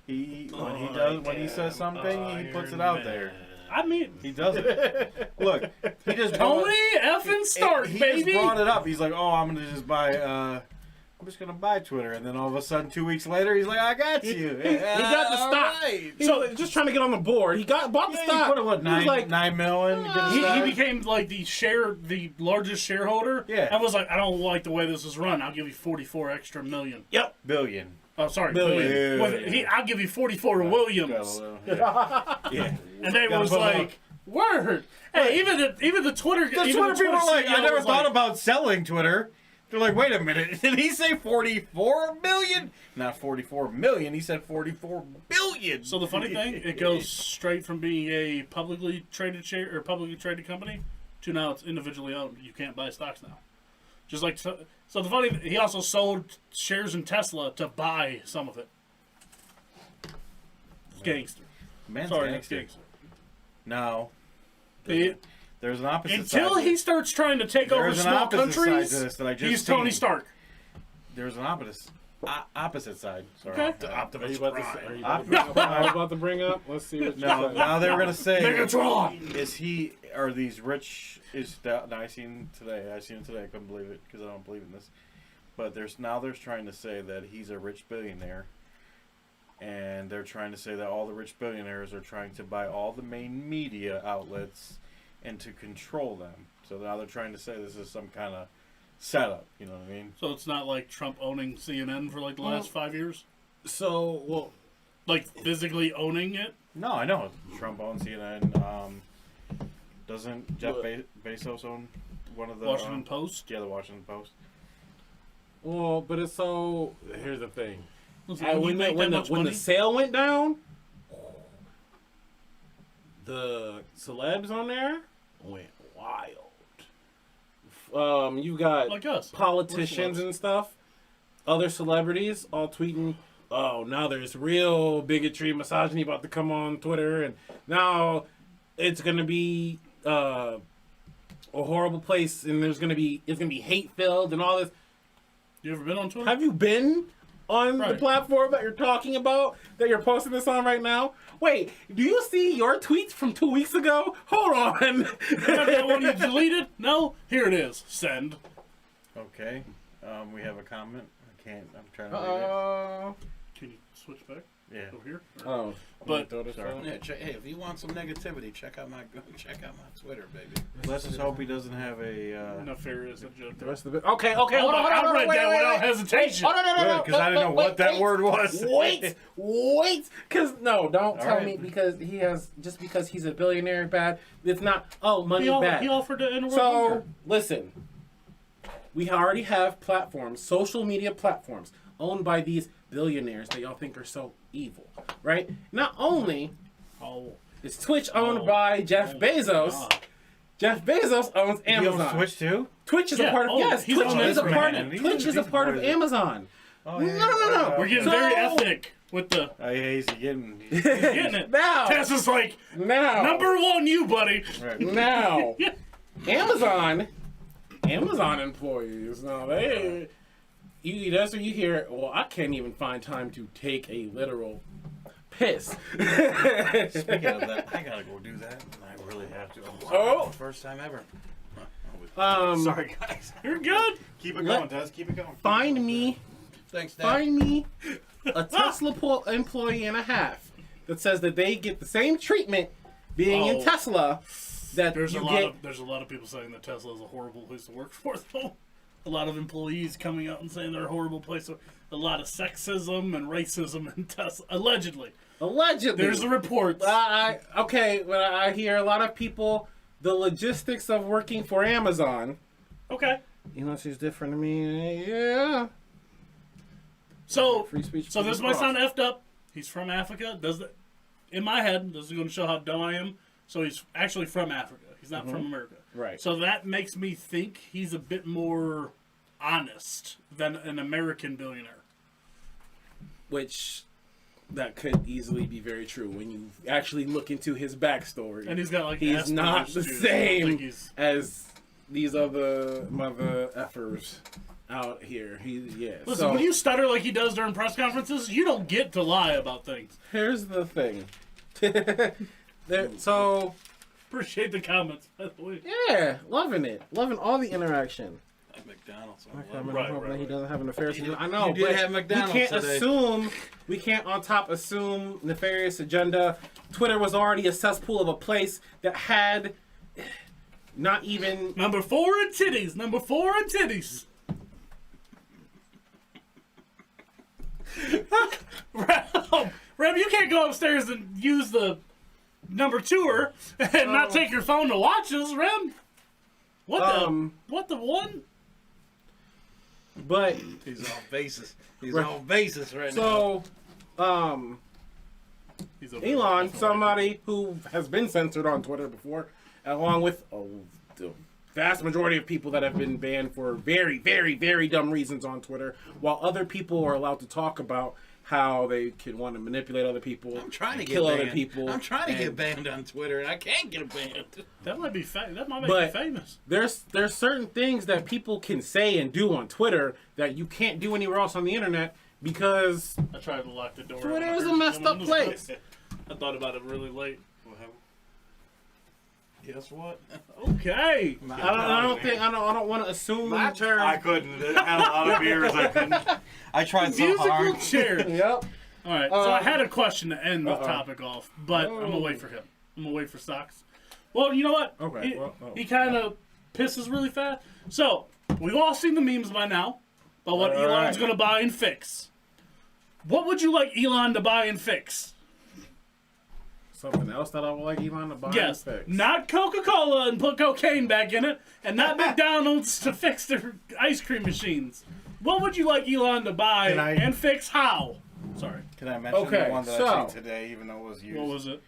C: When he says something, he puts it out there.
D: I mean,
C: He does it. Look, he just
D: Tony effing Stark,
C: he
D: baby.
C: just brought it up. He's like, "Oh, I'm just gonna buy Twitter," and then all of a sudden, 2 weeks later, he's like, "I got you."
E: He got the stock.
C: Right.
E: He was just trying to get on the board. He bought the
C: Yeah,
E: stock.
C: he put it, what,
E: He was like,
C: $9 million? to get a
D: He
C: stock?
D: became like the largest shareholder.
C: Yeah.
D: And was like, "I don't like the way this is run. I'll give you 44 extra million."
E: "Yep,
C: billion.
D: Oh, sorry,
E: Billion.
D: billion.
C: Yeah.
D: I'll give you 44 Williams.
C: Yeah.
D: And they
C: Gotta
D: was
C: put
D: like, "Word." Hey, even the Twitter.
C: The
D: even
C: Twitter people are like,
D: CEO
C: I never
D: was
C: thought
D: like,
C: about selling Twitter. They're like, wait a minute, did he say 44 million? Not 44 million, he said 44 billion.
D: So the funny thing, it goes straight from being a publicly traded share or publicly traded company to now it's individually owned. You can't buy stocks now. Just like so the funny, he also sold shares in Tesla to buy some of it. Gangster.
C: Man's
D: Sorry,
C: gangster.
D: that's gangster.
C: No.
D: The
C: There's an opposite side.
D: Until he starts trying to take over
C: There's an
D: small
C: opposite
D: countries,
C: side to this that I just
D: he's Tony
C: seen.
D: Stark.
C: There's an opposite side. Sorry.
D: Okay.
G: The
E: Are you
G: Optimus
E: about
G: Prime.
E: to, are you about to bring up what I was about to bring up? Let's see what you
C: No,
E: say.
C: now they're gonna say
D: Megatron!
C: are these rich? Is that I seen today? I seen it today. I couldn't believe it because I don't believe in this. But they're trying to say that he's a rich billionaire, and they're trying to say that all the rich billionaires are trying to buy all the main media outlets and to control them. So now they're trying to say this is some kind of setup. You know what I mean?
D: So it's not like Trump owning CNN for like the last 5 years?
E: So, well,
D: Like physically owning it?
C: No, I know Trump owns CNN. Doesn't Jeff Bezos own one of the
D: Washington Post?
C: Yeah, the Washington Post.
E: well, but it's so. Here's the thing.
D: Listen,
E: When the sale went down, the celebs on there went wild. You got
D: like us.
E: politicians and stuff, other celebrities all tweeting, oh, now there's real bigotry, misogyny about to come on Twitter, and now it's gonna be a horrible place, and it's gonna be hate filled and all this.
D: You ever been on Twitter?
E: Have you been on the
D: Right.
E: platform that you're talking about, that you're posting this on right now? Wait, do you see your tweets from 2 weeks ago? Hold on.
D: Remember that one you deleted? No? Here it is. Send.
C: Okay. We have a comment. I'm trying to read
D: Can you switch back
C: it. Yeah.
D: over here?
E: Oh,
D: But-
C: Sorry.
F: Yeah, hey, if you want some negativity, check out my Twitter, baby.
C: Let's just hope he doesn't have a.
D: Nefarious agenda.
E: the rest of it. Okay, hold on.
D: I read that without hesitation.
E: Oh, no.
C: Because I didn't know what that word was.
E: Wait. Because, don't
C: All
E: tell
C: right.
E: me because just because he's a billionaire bad. It's not, money
D: He
E: bad.
D: offered to enter
E: So, listen. We already have platforms, social media platforms, owned by these billionaires that y'all think are so evil, right? Not only is Twitch owned by Jeff Bezos,
D: God.
E: Jeff Bezos owns
C: He
E: Amazon.
C: owns Twitch too?
E: Twitch is
D: Yeah,
E: a part of
D: he's
E: Twitch
D: on
E: is a
D: Instagram,
E: part
C: man.
E: of
C: He's
E: Twitch is a part of Amazon.
C: Oh,
E: No.
D: We're getting
E: So-
D: very ethnic with the
C: Oh, yeah, he's getting.
D: getting it.
E: Now,
D: Tess is like, number one, you buddy.
C: Right.
E: now,
D: Yeah.
E: Amazon employees. Now that's when you hear. Well, I can't even find time to take a literal piss.
C: Speaking of that, I gotta go do that. I really have to.
E: Oh.
F: First time ever.
C: Sorry, guys.
D: You're good.
C: Keep it going, Tess. Keep it going.
E: Find me a Tesla employee and a half that says that they get the same treatment being in
D: Oh.
E: Tesla that
D: There's
E: you
D: a
E: get.
D: lot of people saying that Tesla is a horrible place to work for, though. A lot of employees coming out and saying they're a horrible place. A lot of sexism and racism in Tesla, allegedly.
E: Allegedly,
D: There's the reports.
E: but I hear a lot of people. The logistics of working for Amazon.
D: Okay.
E: She's different to me. Yeah.
D: So,
E: Free speech.
D: so this might sound effed up. He's from Africa. In my head, this is going to show how dumb I am. So he's actually from Africa. He's not from America.
E: Right.
D: So that makes me think he's a bit more honest than an American billionaire.
E: Which that could easily be very true when you actually look into his backstory.
D: And he's got like
E: He's not
D: Asperger's,
E: the
D: too, so I don't
E: same
D: think he's-
E: as these other mother effers out here.
D: Listen,
E: So
D: when you stutter like he does during press conferences, you don't get to lie about things.
E: here's the thing. So
D: Appreciate the comments, by the way.
E: yeah, loving it, loving all the interaction.
F: At McDonald's.
E: I'm
D: Right,
E: hoping
D: right,
E: he
D: right.
E: doesn't have a nefarious.
F: You
E: I know,
F: did
E: but
F: have McDonald's
E: we can't
F: today.
E: assume. We can't on top assume nefarious agenda. Twitter was already a cesspool of a place that had not even.
D: Number 4 in titties. Number 4 in titties. Reb, you can't go upstairs and use the number 2er and not take your phone to watch us, Reb. What the one?
E: But
F: He's off basis. He's
E: Right.
F: off basis right
E: so,
D: He's a
E: Elon, somebody who has been censored on Twitter before, along with the vast majority of people that have been banned for very, very, very dumb reasons on Twitter, while other people are allowed to talk about how they can want to manipulate other people.
F: I'm trying to
E: and
F: get
E: kill
F: banned.
E: other people.
F: I'm trying to get banned on Twitter, and I can't get banned.
D: That might be that might make
E: But
D: you famous.
E: there's certain things that people can say and do on Twitter that you can't do anywhere else on the internet because
D: I tried to lock the door.
E: Twitter is a messed up place.
D: I thought about it really late.
F: Guess what?
D: Okay.
E: I don't want to assume.
F: My turn.
C: I couldn't. I had a lot of beers. I couldn't. I tried so
D: Musical
C: hard.
D: chairs.
E: Yep.
D: All right, so I had a question to end the topic off, but I'm gonna wait for him. I'm gonna wait for Stocks. Well, you know what?
E: Okay.
D: He kind of pisses really fast. So we've all seen the memes by now about what Elon's gonna buy and fix. What would you like Elon to buy and fix?
E: Something else that I would like Elon to buy.
D: Yes,
E: and fix.
D: not Coca-Cola and put cocaine back in it, and not McDonald's to fix their ice cream machines. What would you like Elon to buy and fix? How? Sorry.
C: Can I mention
E: Okay,
C: the one that I seen today, even though it was used?
D: What was it?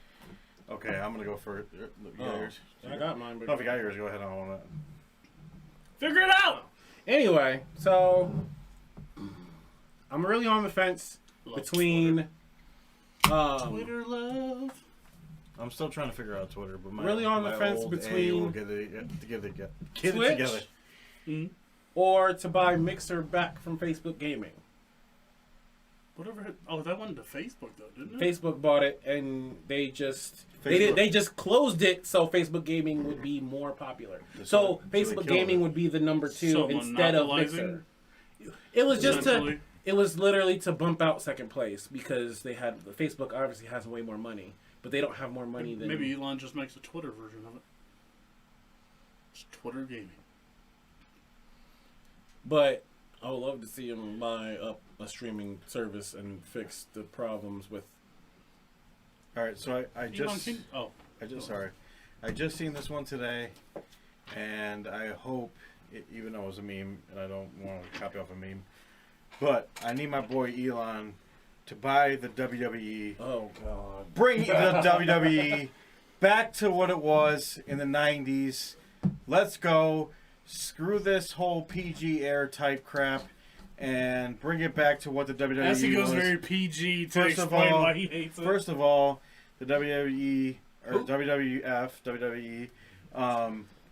C: Okay, I'm gonna go for it. You got yours?
E: I got mine.
C: No, if you got yours, go ahead on that.
D: Figure it out.
E: Anyway, so I'm really on the fence between
D: Twitter love.
C: I'm still trying to figure out Twitter, but
E: Really on the fence
C: old
E: between
C: A will get it
E: Twitch
C: together.
E: or to buy Mixer back from Facebook Gaming.
D: Whatever. Oh, that went to Facebook though, didn't it?
E: Facebook bought it, and they just they just closed it so Facebook Gaming would be more popular. So Facebook Gaming would be the number 2
D: So
E: instead of
D: monopolizing?
E: Mixer. It was just to.
D: Essentially.
E: It was literally to bump out second place because they had Facebook obviously has way more money, but they don't have more money than
D: Maybe Elon just makes a Twitter version of it. It's Twitter gaming.
E: But I would love to see him buy up a streaming service and fix the problems with.
C: All right, so I just
D: Sorry.
C: I just seen this one today, and I hope, even though it was a meme, and I don't want to copy off a meme, but I need my boy Elon to buy the WWE.
E: Oh God!
C: Bring the WWE back to what it was in the 90s. Let's go. Screw this whole PG air type crap and bring it back to what the WWE
D: As he goes
C: was.
D: very PG to
C: First of
D: explain
C: all-
D: why he hates it.
C: First of all, the WWE, or WWE,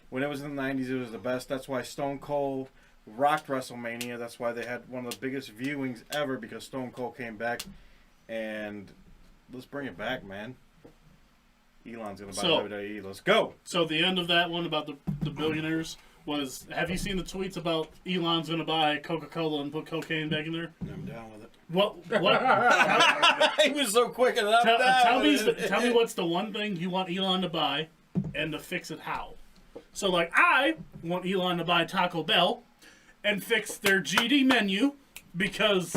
C: when it was in the 90s, it was the best. That's why Stone Cold rocked WrestleMania. That's why they had one of the biggest viewings ever, because Stone Cold came back. And let's bring it back, man. Elon's going to buy WWE. Let's go.
D: So the end of that one about the billionaires was, have you seen the tweets about Elon's going to buy Coca-Cola and put cocaine back in there?
F: I'm down with it.
D: What?
F: He was so quick and
D: Tell me what's the one thing you want Elon to buy and to fix it how? So, like, I want Elon to buy Taco Bell and fix their GD menu because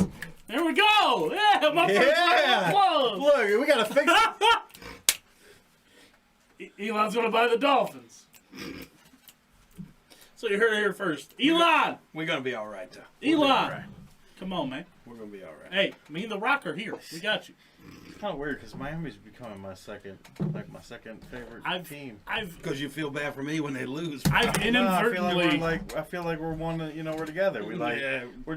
D: there we go. Yeah, my first round of applause.
C: Look, we got to fix it.
D: Elon's going to buy the Dolphins. So you heard it here first. Elon!
F: We're gonna be all right, though.
D: Elon! Come on, man.
F: We're gonna be all right.
D: Hey, me and the Rock are here. We got you.
C: It's kind of weird because Miami's becoming my second favorite team.
F: Because you feel bad for me when they lose.
D: I've inadvertently...
C: I feel like we're one. We're together. Our teams
D: I've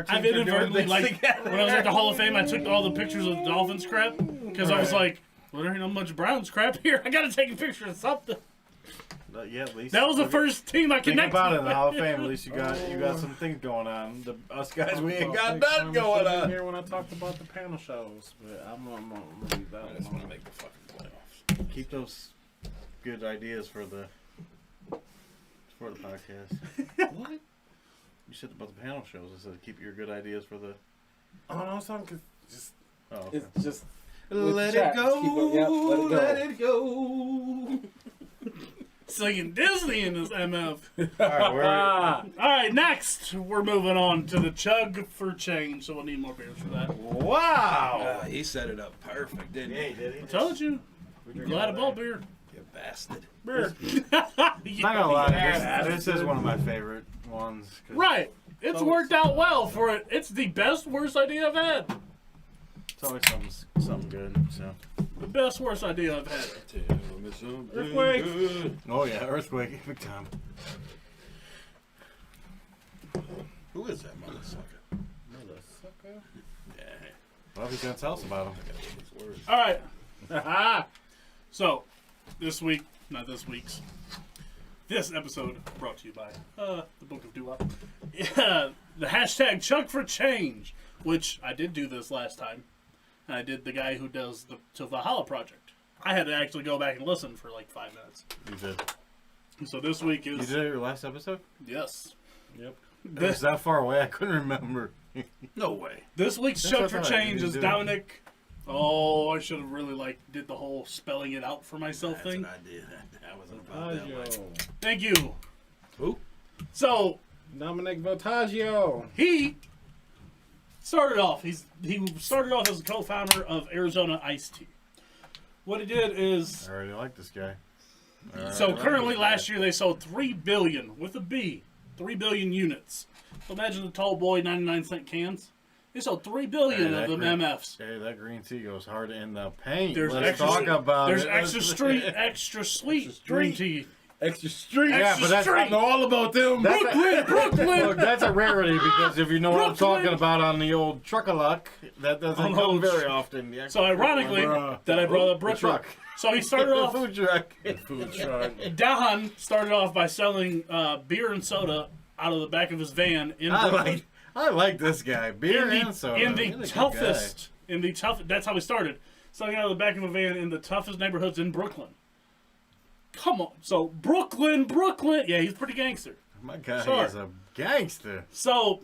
C: are doing
D: inadvertently,
C: things together.
D: when I was at the Hall of Fame, I took all the pictures of the Dolphins crap because I was like, well, there ain't no much Browns crap here. I got to take a picture of something.
C: At least
D: That was the first team I
C: think
D: connected
C: about it in
D: with.
C: the Hall of Fame. At least you got some things going on. Us guys, we ain't got
E: I'm
C: nothing going on.
E: Here when I talked about the panel shows, but I'm gonna leave that
F: I just want to
E: alone.
F: make the fucking playoffs.
C: Keep those good ideas for the podcast.
F: What?
C: You said about the panel shows. I said keep your good ideas for the.
E: Oh no, something just
C: Oh, okay.
E: it's just
C: Let
E: chat,
C: it
E: just keep
C: go.
E: it- yep, let it go.
C: Let it go.
D: Singing Disney in this MF.
C: All right,
D: All right, next we're moving on to the Chug for Change, so we'll need more beers for that.
C: wow.
F: He set it up perfect, didn't he?
C: Hey, did he?
D: I told you. Glad about beer.
F: You bastard.
D: Beer.
C: Not gonna lie, this is one of my favorite ones. 'Cause
D: Right. It's worked out well for it. It's the best, worst idea I've had.
C: It's always something good. So.
D: The best, worst idea I've had.
F: Tell me something
D: Earthquake.
F: good.
C: Oh yeah, earthquake, big time.
F: Who is that motherfucker?
E: motherfucker.
F: Yeah.
C: Well, he's gonna tell us about him.
D: All right. So, this episode brought to you by the Book of Dewop. The hashtag Chug for Change, which I did do this last time. I did the guy who does the To Valhalla project. I had to actually go back and listen for like 5 minutes.
C: You did.
D: So this week is...
C: You did it your last episode?
D: Yes.
E: Yep.
C: It was that far away, I couldn't remember.
F: No way.
D: This week's
C: That's
D: Chug
C: what
D: for
C: I thought.
D: Change
C: You
D: is
C: did.
D: Dominic. Oh, I should have really did the whole spelling it out for myself
F: That's
D: thing.
F: an idea. That wasn't about that much.
E: Votaggio.
D: Thank you.
F: Who?
D: So
E: Dominic Votaggio.
D: he started off. He started off as a co-founder of Arizona Iced Tea. What he did is
C: I already like this guy.
D: so currently last year they sold 3 billion with a B, 3 billion units. So imagine the tall boy 99-cent cans. They sold 3 billion
C: Hey,
D: of them
C: that
D: MFs.
C: Hey, that green tea goes hard in the paint.
D: There's
C: Let's
D: extra,
C: talk about
D: there's
C: it.
D: extra sweet green tea.
E: Extra street.
C: Yeah, but that's
E: I know all about them.
D: Brooklyn.
C: Look, that's a rarity because if you know what I'm
D: Brooklyn.
C: talking about on the old truck-a-luck, that doesn't come very often. The
D: So ironically, that I brought up
C: the
D: Brooklyn.
C: truck.
D: So he started
C: The
D: off.
C: food truck.
E: Food truck.
D: Don started off by selling beer and soda out of the back of his van in Brooklyn.
C: I like this guy. Beer
D: in
C: and soda.
D: in
C: He's a
D: the
C: good
D: toughest, that's how he started. Selling out of the back of a van in the toughest neighborhoods in Brooklyn. Come on. So Brooklyn. Yeah, he's pretty gangster.
C: guy. My guy
D: Sure.
C: is a gangster.
D: So,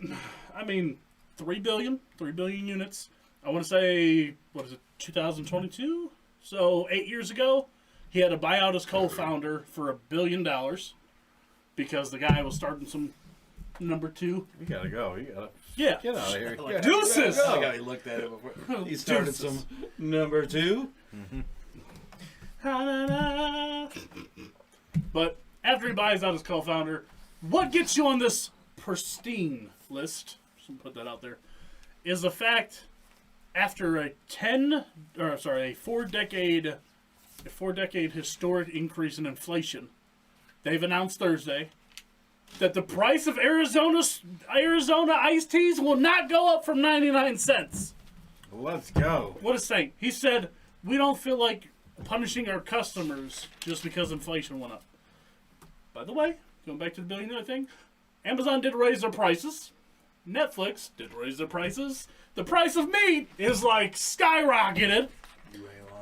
D: I mean, 3 billion units. I want to say, 2022? So 8 years ago, he had to buy out his co-founder for $1 billion because the guy was starting some number 2.
C: You gotta go. You gotta
D: Yeah.
C: get out of here.
F: Like,
C: Yeah.
D: Deuces!
F: I like how he looked at it before. He started
D: Deuces.
F: some number 2.
D: But after he buys out his co-founder, what gets you on this pristine list, so put that out there, is the fact after a 4-decade historic increase in inflation, they've announced Thursday that the price of Arizona iced teas will not go up from 99 cents.
C: Let's go.
D: What a saint. He said, we don't feel like punishing our customers just because inflation went up. By the way, going back to the billionaire thing, Amazon did raise their prices. Netflix did raise their prices. The price of meat is like skyrocketed.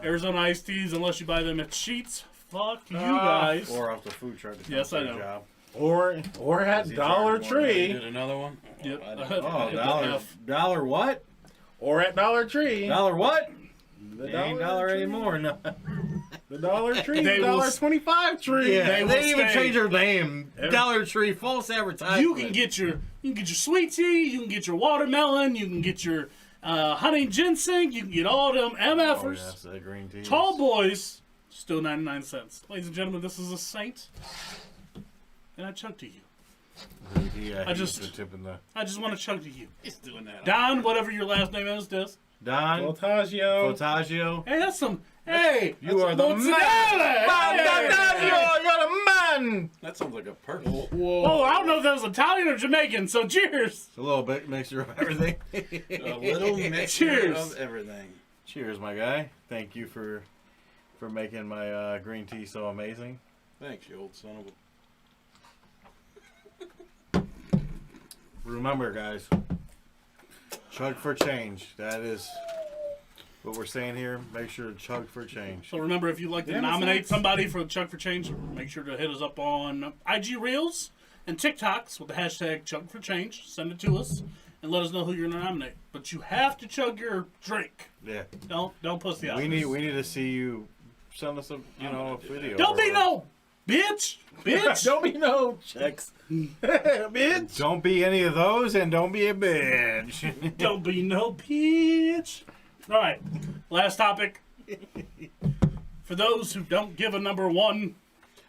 D: Arizona iced teas, unless you buy them at Sheetz, fuck you guys.
C: Or off the food truck.
D: Yes, I know.
C: Job.
E: Or at
C: he
E: Dollar
C: charged more
F: He
E: Tree.
F: did another one.
D: Yep.
C: Oh, dollar what?
E: Or at Dollar Tree.
C: Dollar what?
E: The
C: It ain't dollar
E: Tree.
C: anymore. No.
E: The Dollar Tree.
D: They
E: The
D: will
E: $1.25 tree.
C: Yeah,
D: They
C: they,
D: will
C: didn't even
D: stay-
C: change their name. Dollar Tree, false advertising.
D: You can get your sweet tea, you can get your watermelon, you can get your honey ginseng, you can get all them
C: Oh,
D: MFers.
C: yes, the green tea.
D: Tall boys, still 99 cents. Ladies and gentlemen, this is a saint. And I chug to you.
C: Yeah,
D: I just-
C: the tip in the
D: I just want to chug to you.
F: He's doing that.
D: Don, whatever your last name is, this.
C: Don
E: Votaggio.
C: Fotaggio.
D: Hey, that's some. Hey!
C: You are the man. Fotaggio, you're the man.
F: That sounds like a purple.
D: Oh, I don't know if that was Italian or Jamaican, so cheers!
C: It's a little bit mixture of everything.
F: A little mixture
D: Cheers.
F: of everything.
C: Cheers, my guy. Thank you for making my green tea so amazing.
F: Thanks, you old son of a...
C: Remember, guys, chug for change. That is what we're saying here. Make sure to chug for change.
D: So remember, if you'd like to
E: Yeah,
D: nominate
E: that's-
D: somebody for the Chug for Change, make sure to hit us up on IG Reels and TikToks with the hashtag Chug for Change. Send it to us and let us know who you're going to nominate. But you have to chug your drink.
C: Yeah,
D: Don't pussy out.
C: we need to see you send us a video.
D: Don't
C: or
D: be no bitch.
E: Don't be no checks. Bitch.
C: Don't be any of those, and don't be a bitch.
D: Don't be no bitch. All right, last topic. For those who don't give a number 1,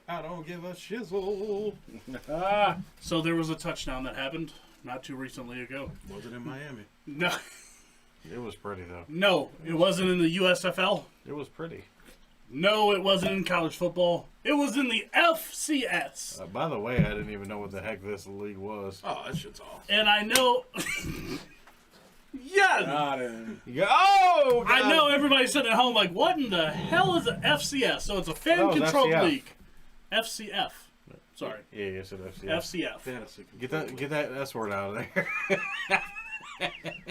F: I don't give a shizzle.
D: so there was a touchdown that happened not too recently ago.
F: Was it in Miami?
D: No,
C: It was pretty though.
D: no, it wasn't in the USFL.
C: It was pretty.
D: No, it wasn't in college football. It was in the FCS.
C: By the way, I didn't even know what the heck this league was.
F: Oh, that shit's off.
D: And I know Yeah.
E: Got him.
C: You go, oh!
D: I
C: God.
D: know everybody's sitting at home like, what in the hell is an FCS? So it's a fan-controlled
C: FCF.
D: league. FCF. Sorry.
C: Yeah, yes, it is.
D: FCF.
F: Fantasy.
C: Get that S word out of there.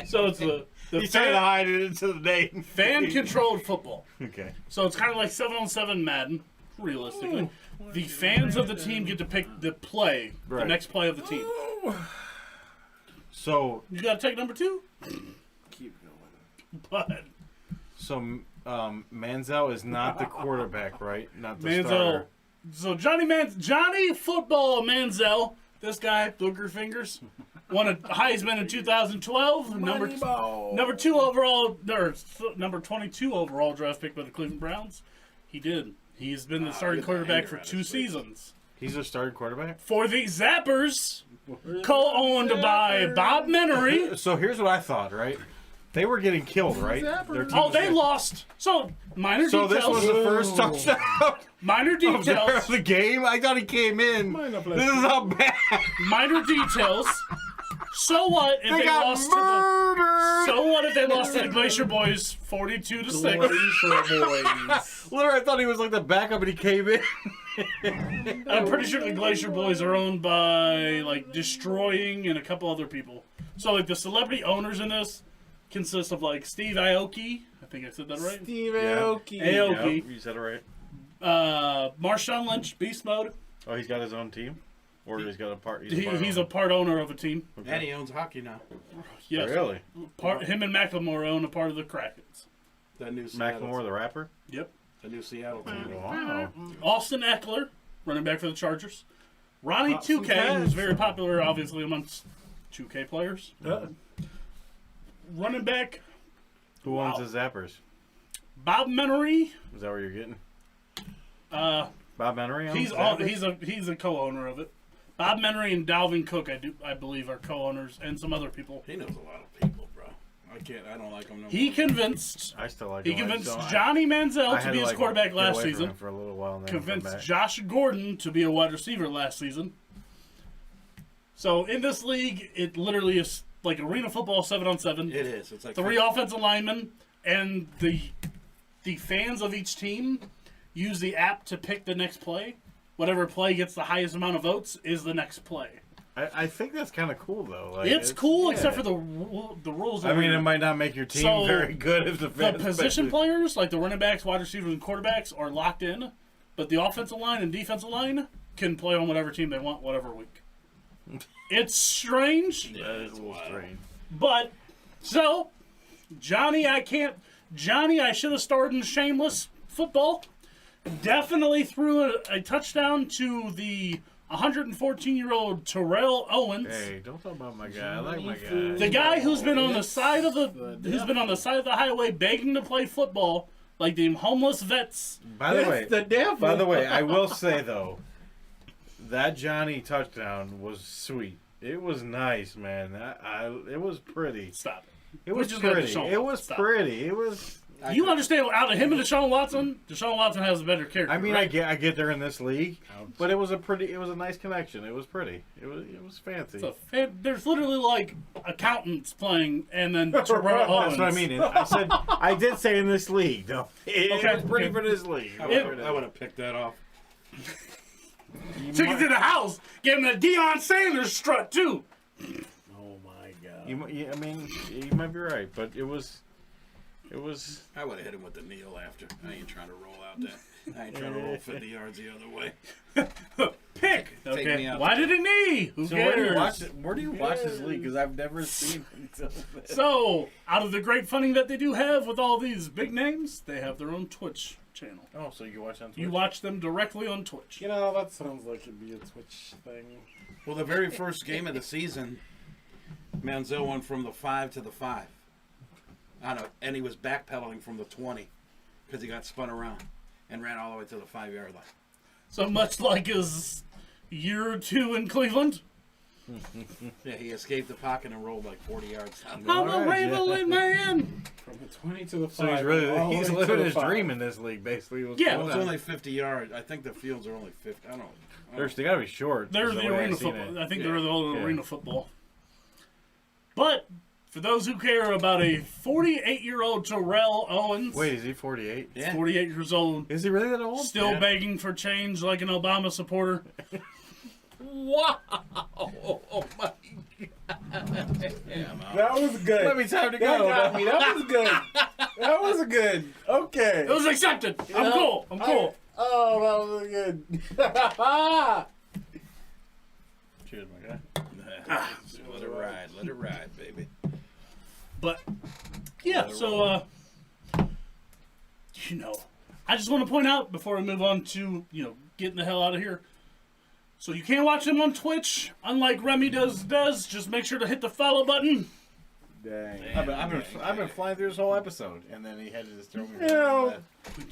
D: So it's the
C: He's trying to hide it into the name.
D: fan-controlled football.
C: Okay.
D: So it's kind of like 7-on-7 Madden, realistically. The fans of the team get to pick the play, the
C: Right.
D: next play of the team.
C: So
D: You got to take number 2?
E: Keep going.
D: But
C: Manziel is not the quarterback, right? Not the
D: Manziel.
C: starter.
D: So Johnny Football Manziel, this guy, Booger Fingers, won a Heisman in 2012. Number 2 overall, or number 22 overall draft pick by the Cleveland Browns. He did. He's been the starting quarterback for 2 seasons.
C: He's a starting quarterback?
D: For the Zappers, co-owned by Bob Menery.
C: So here's what I thought, right? They were getting killed, right? Their team
D: Oh,
C: was
D: they
C: getting-
D: lost. So, minor
C: So
D: details.
C: this was the first touchdown
D: minor
C: of
D: details.
C: the game? I thought he came in. This is how bad.
D: Minor details. So what if
C: They
D: they
C: got
D: lost to the...
C: murdered.
D: So what if they lost to the Glacier Boys 42-6?
C: Literally, I thought he was like the backup, and he came in.
D: I'm pretty sure the Glacier Boys are owned by like Destroying and a couple other people. So like the celebrity owners in this consist of like Steve Aoki. I think I said that right.
E: Steve
C: Yeah.
E: Aoki.
D: Aoki.
C: Yep, you said it right.
D: Marshawn Lynch, Beast Mode.
C: Oh, he's got his own team, or he's got a part.
D: He's a part owner of a team.
F: And he owns hockey now.
D: Yes.
C: Really?
D: Him and Macklemore own a part of the Krakens.
F: That new Seattle,
C: Macklemore, the rapper.
D: Yep.
F: the new Seattle team.
C: Wow.
D: Austin Eckler, running back for the Chargers. Ronnie
E: Some
D: 2K,
E: cash.
D: who's very popular, obviously, amongst 2K players. Running back,
C: Who owns the Zappers?
D: Bob Menery.
C: Is that where you're getting?
D: Uh,
C: Bob Menery owns
D: he's
C: the
D: all,
C: Zappers?
D: he's a co-owner of it. Bob Menery and Dalvin Cook, I believe, are co-owners, and some other people.
F: He knows a lot of people, bro. I don't like him no
D: He
F: more.
D: convinced
C: I still like
D: he
C: him.
D: convinced
C: So
D: Johnny Manziel
C: I
D: to
C: had
D: be his
C: like,
D: quarterback
C: get
D: last
C: away from
D: season.
C: him for a little while, and then come
D: Convinced
C: back.
D: Josh Gordon to be a wide receiver last season. So in this league, it literally is like arena football 7-on-7.
F: It is. It's like
D: 3 offensive linemen, and the fans of each team use the app to pick the next play. Whatever play gets the highest amount of votes is the next play.
C: I think that's kind of cool though. Like,
D: It's cool,
C: yeah.
D: except for the rules.
C: I mean, it might not make your team
D: So,
C: very good if the
D: the
C: fans
D: position
C: pick-
D: players, like the running backs, wide receivers, and quarterbacks, are locked in, but the offensive line and defensive line can play on whatever team they want, whatever week. It's strange,
C: That is a little strange.
D: but so Johnny, I should have starred in Shameless Football. Definitely threw a touchdown to the 114-year-old Terrell Owens.
C: Hey, don't talk about my guy. I like my guy.
D: The guy who's been on the side of the highway begging to play football, like the homeless vets.
C: By the way,
E: the devil.
C: By the way, I will say though, that Johnny touchdown was sweet. It was nice, man. It was pretty.
D: Stop it.
C: It was
D: just got
C: pretty.
D: Deshaun
C: It was
D: Watson.
C: pretty. It was.
D: You understand? Out of him and Deshaun Watson has a better character.
C: I mean,
D: right?
C: I get there in this league, but it was a nice connection. It was pretty. It was fancy.
D: There's literally like accountants playing, and then Terrell Owens.
C: That's what I mean. I did say in this league, though. It was pretty for this league.
F: I would have picked that off.
D: Took it to the house, gave him a Deion Sanders strut too.
E: Oh my god.
C: I mean, you might be right, but it was.
F: I would have hit him with the kneel after. I ain't trying to roll out that. I ain't trying to roll 50 yards the other way.
D: Pick.
F: Take
D: Okay.
F: me out.
D: Why did it knee? Who
C: So where do
D: cares?
C: you watch this league? Because I've never seen it until this.
D: So, out of the great funding that they do have with all these big names, they have their own Twitch channel.
C: Oh, so you can watch on Twitch?
D: You watch them directly on Twitch.
E: You know, that sounds like it'd be a Twitch thing.
F: Well, the very first game of the season, Manziel went from the 5 to the 5. I know, and he was backpedaling from the 20 because he got spun around and ran all the way to the 5-yard line.
D: So much like his year or two in Cleveland.
F: Yeah, he escaped the pocket and rolled like 40 yards down.
D: I'm a
C: Alright,
D: Raven man.
E: From the 20 to the 5.
C: So he's
E: all the
C: he's
E: way to
C: living
E: the
C: his
E: 5.
C: dream in this league, basically.
D: Yeah.
F: Well, it's only 50 yards. I think the fields are only 50. I don't know.
C: They gotta be short.
D: They're
C: is
D: the
C: way I've
D: arena
C: seen
D: football.
C: it.
D: I think
F: Yeah.
D: they're the old
C: Yeah.
D: arena football. But For those who care about a 48-year-old Terrell Owens.
C: Wait, is he 48?
D: Yeah. 48 years old.
C: Is he really that old?
D: Still begging for change like an Obama supporter.
E: Wow! Oh my God! That was good.
C: Let me time to
E: That
C: go.
E: got me. That was good. That was good. Okay.
D: It was accepted. I'm cool. I'm cool.
E: Oh, that was good.
C: Cheers, my guy.
F: Let it ride. Let it ride, baby.
D: But, yeah, so, I just want to point out before we move on to, getting the hell out of here. So you can't watch him on Twitch, unlike Remy does. Just make sure to hit the follow button.
E: Dang.
C: I've been flying through this whole episode, and then he had to just throw me.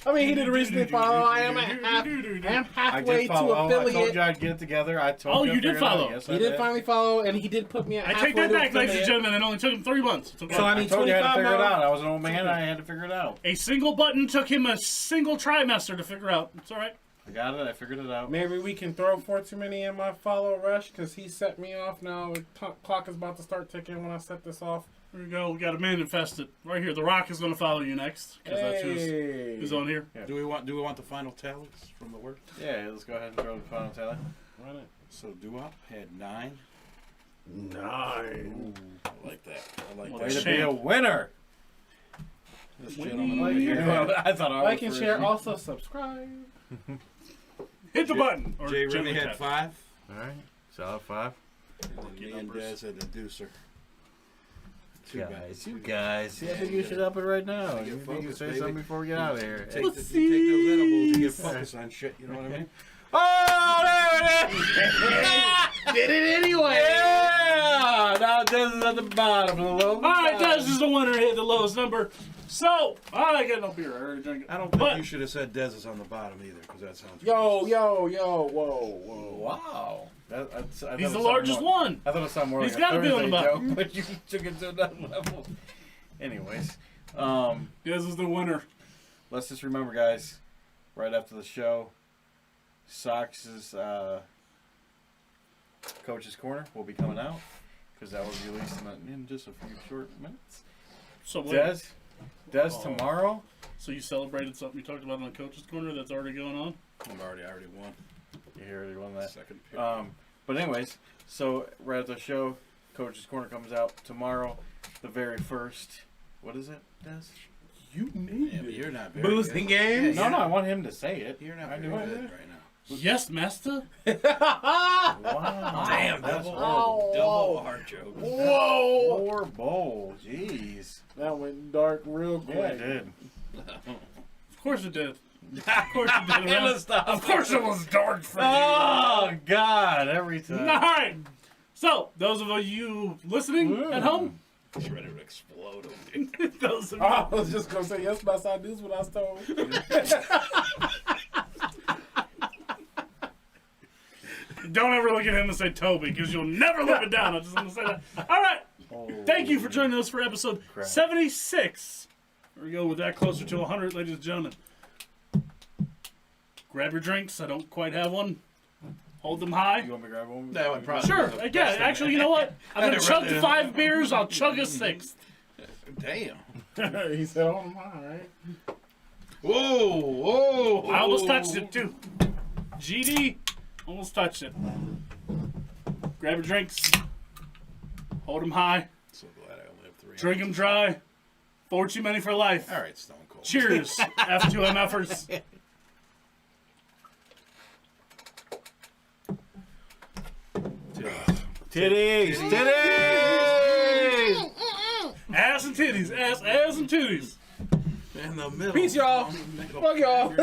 E: I mean, he did recently follow. I am halfway to affiliate.
C: I told you I'd get it together. I told you.
D: Oh, you did follow.
C: Yes,
E: He did finally follow, and he did put me at
D: I
E: halfway
D: take that
E: to
D: back, ladies and
E: affiliate.
D: gentlemen. It only took him 3 months. It's okay.
E: So I
C: I
E: need
C: told you I had to
E: 25
C: figure it
E: more.
C: out. I was an old man. I had to figure it out.
D: A single button took him a single trimester to figure out. It's all right.
C: I got it. I figured it out.
E: Maybe we can throw 4 too many in my follow rush because he set me off. Now the clock is about to start ticking when I set this off.
D: Here we go. We got a man infested right here. The Rock is going to follow you next because that's who's on here.
C: Yeah.
F: Do we want the final tallies from the work?
C: Yeah, let's go ahead and throw the final tally.
E: Run it.
F: So Dewop had 9.
E: 9.
F: I like that. I like
D: Well,
C: Way
F: that.
C: to be a winner.
F: This gentleman over
E: Like
F: here.
C: I thought I was
E: Like and
C: first.
E: share. Also subscribe.
D: Hit the button. Or
F: Jay
D: gently
F: Remy had
D: tap.
F: 5.
C: All right, solid 5.
F: And then me and Dez had the deucer.
C: You guys. See, I think you should up it right now.
F: Get
C: You think you
F: focused,
C: say
F: baby.
C: something before we get out of here.
F: You take those edibles to get focused on shit, you know what I mean?
C: Oh, there it is!
E: Did it anyway.
C: Yeah! Now this is at the bottom of the low.
D: All right, Dez is the winner. Hit the lowest number. So, I got no beer. I already drank it.
F: I don't think
D: But-
F: you should have said Dez is on the bottom either, because that sounds
E: Yo,
F: racist.
E: whoa.
C: Wow. I thought
D: He's
C: it
D: the
C: was
D: largest
C: something more-
D: one.
C: I thought it was something more
D: He's
C: like
D: gotta
C: a
D: be on the
C: Thursday
D: bottom.
C: joke, but you took it to another level. Anyways,
D: Dez is the winner.
C: let's just remember, guys, right after the show, Sox's Coach's Corner will be coming out because that will be released in just a few short minutes.
D: So, wait.
C: Des
D: Oh.
C: tomorrow.
D: So you celebrated something you talked about on the Coach's Corner that's already going on?
F: I already won.
C: You already won that.
F: Second pick.
C: But anyways, so right after the show, Coach's Corner comes out tomorrow. The very first. What is it, Des?
E: You need
F: Yeah, but
E: it.
F: you're not very
E: Boosting
F: good.
E: games?
C: No, I want him to say it.
F: You're not
C: I
F: very
C: do
F: good
C: it.
F: right now.
D: Yes, master.
C: Wow.
F: Damn,
C: that's
F: double,
C: horrible.
F: double heart joke.
E: Whoa.
C: 4 bowl. Jeez.
E: That went dark real quick.
C: Yeah, it did.
D: Of course it did. Of course it did. man.
C: Let's stop.
D: Of course it was dark for you.
C: Oh, God. Every time.
D: All right. So, those of you listening at home,
F: He's ready to explode.
D: those of you,
E: I was just going to say, yes, my son, this is what I was told.
D: don't ever look at him and say Toby, because you'll never live it down. I just want to say that. All right. Thank you for joining us for episode
C: Crap.
D: 76. Here we go with that closer to 100, ladies and gentlemen. Grab your drinks. I don't quite have one. Hold them high.
C: You want me to grab one?
F: That would probably
D: Sure.
F: be the
D: Again,
F: best thing.
D: actually, you know what? I'm going to chug 5 beers. I'll chug a 6th.
F: Damn.
E: He said, oh, my, right?
F: Whoa, whoa.
D: I almost touched it, too. GD almost touched it. Grab your drinks. Hold them high.
F: So glad I only have 3.
D: Drink them dry. 4 too many for life.
F: All right, Stone Cold.
D: Cheers, F2MFers.
C: Titties! Titties!
D: Ass and titties. Ass and titties.
F: In the middle.
E: Peace, y'all. Fuck y'all.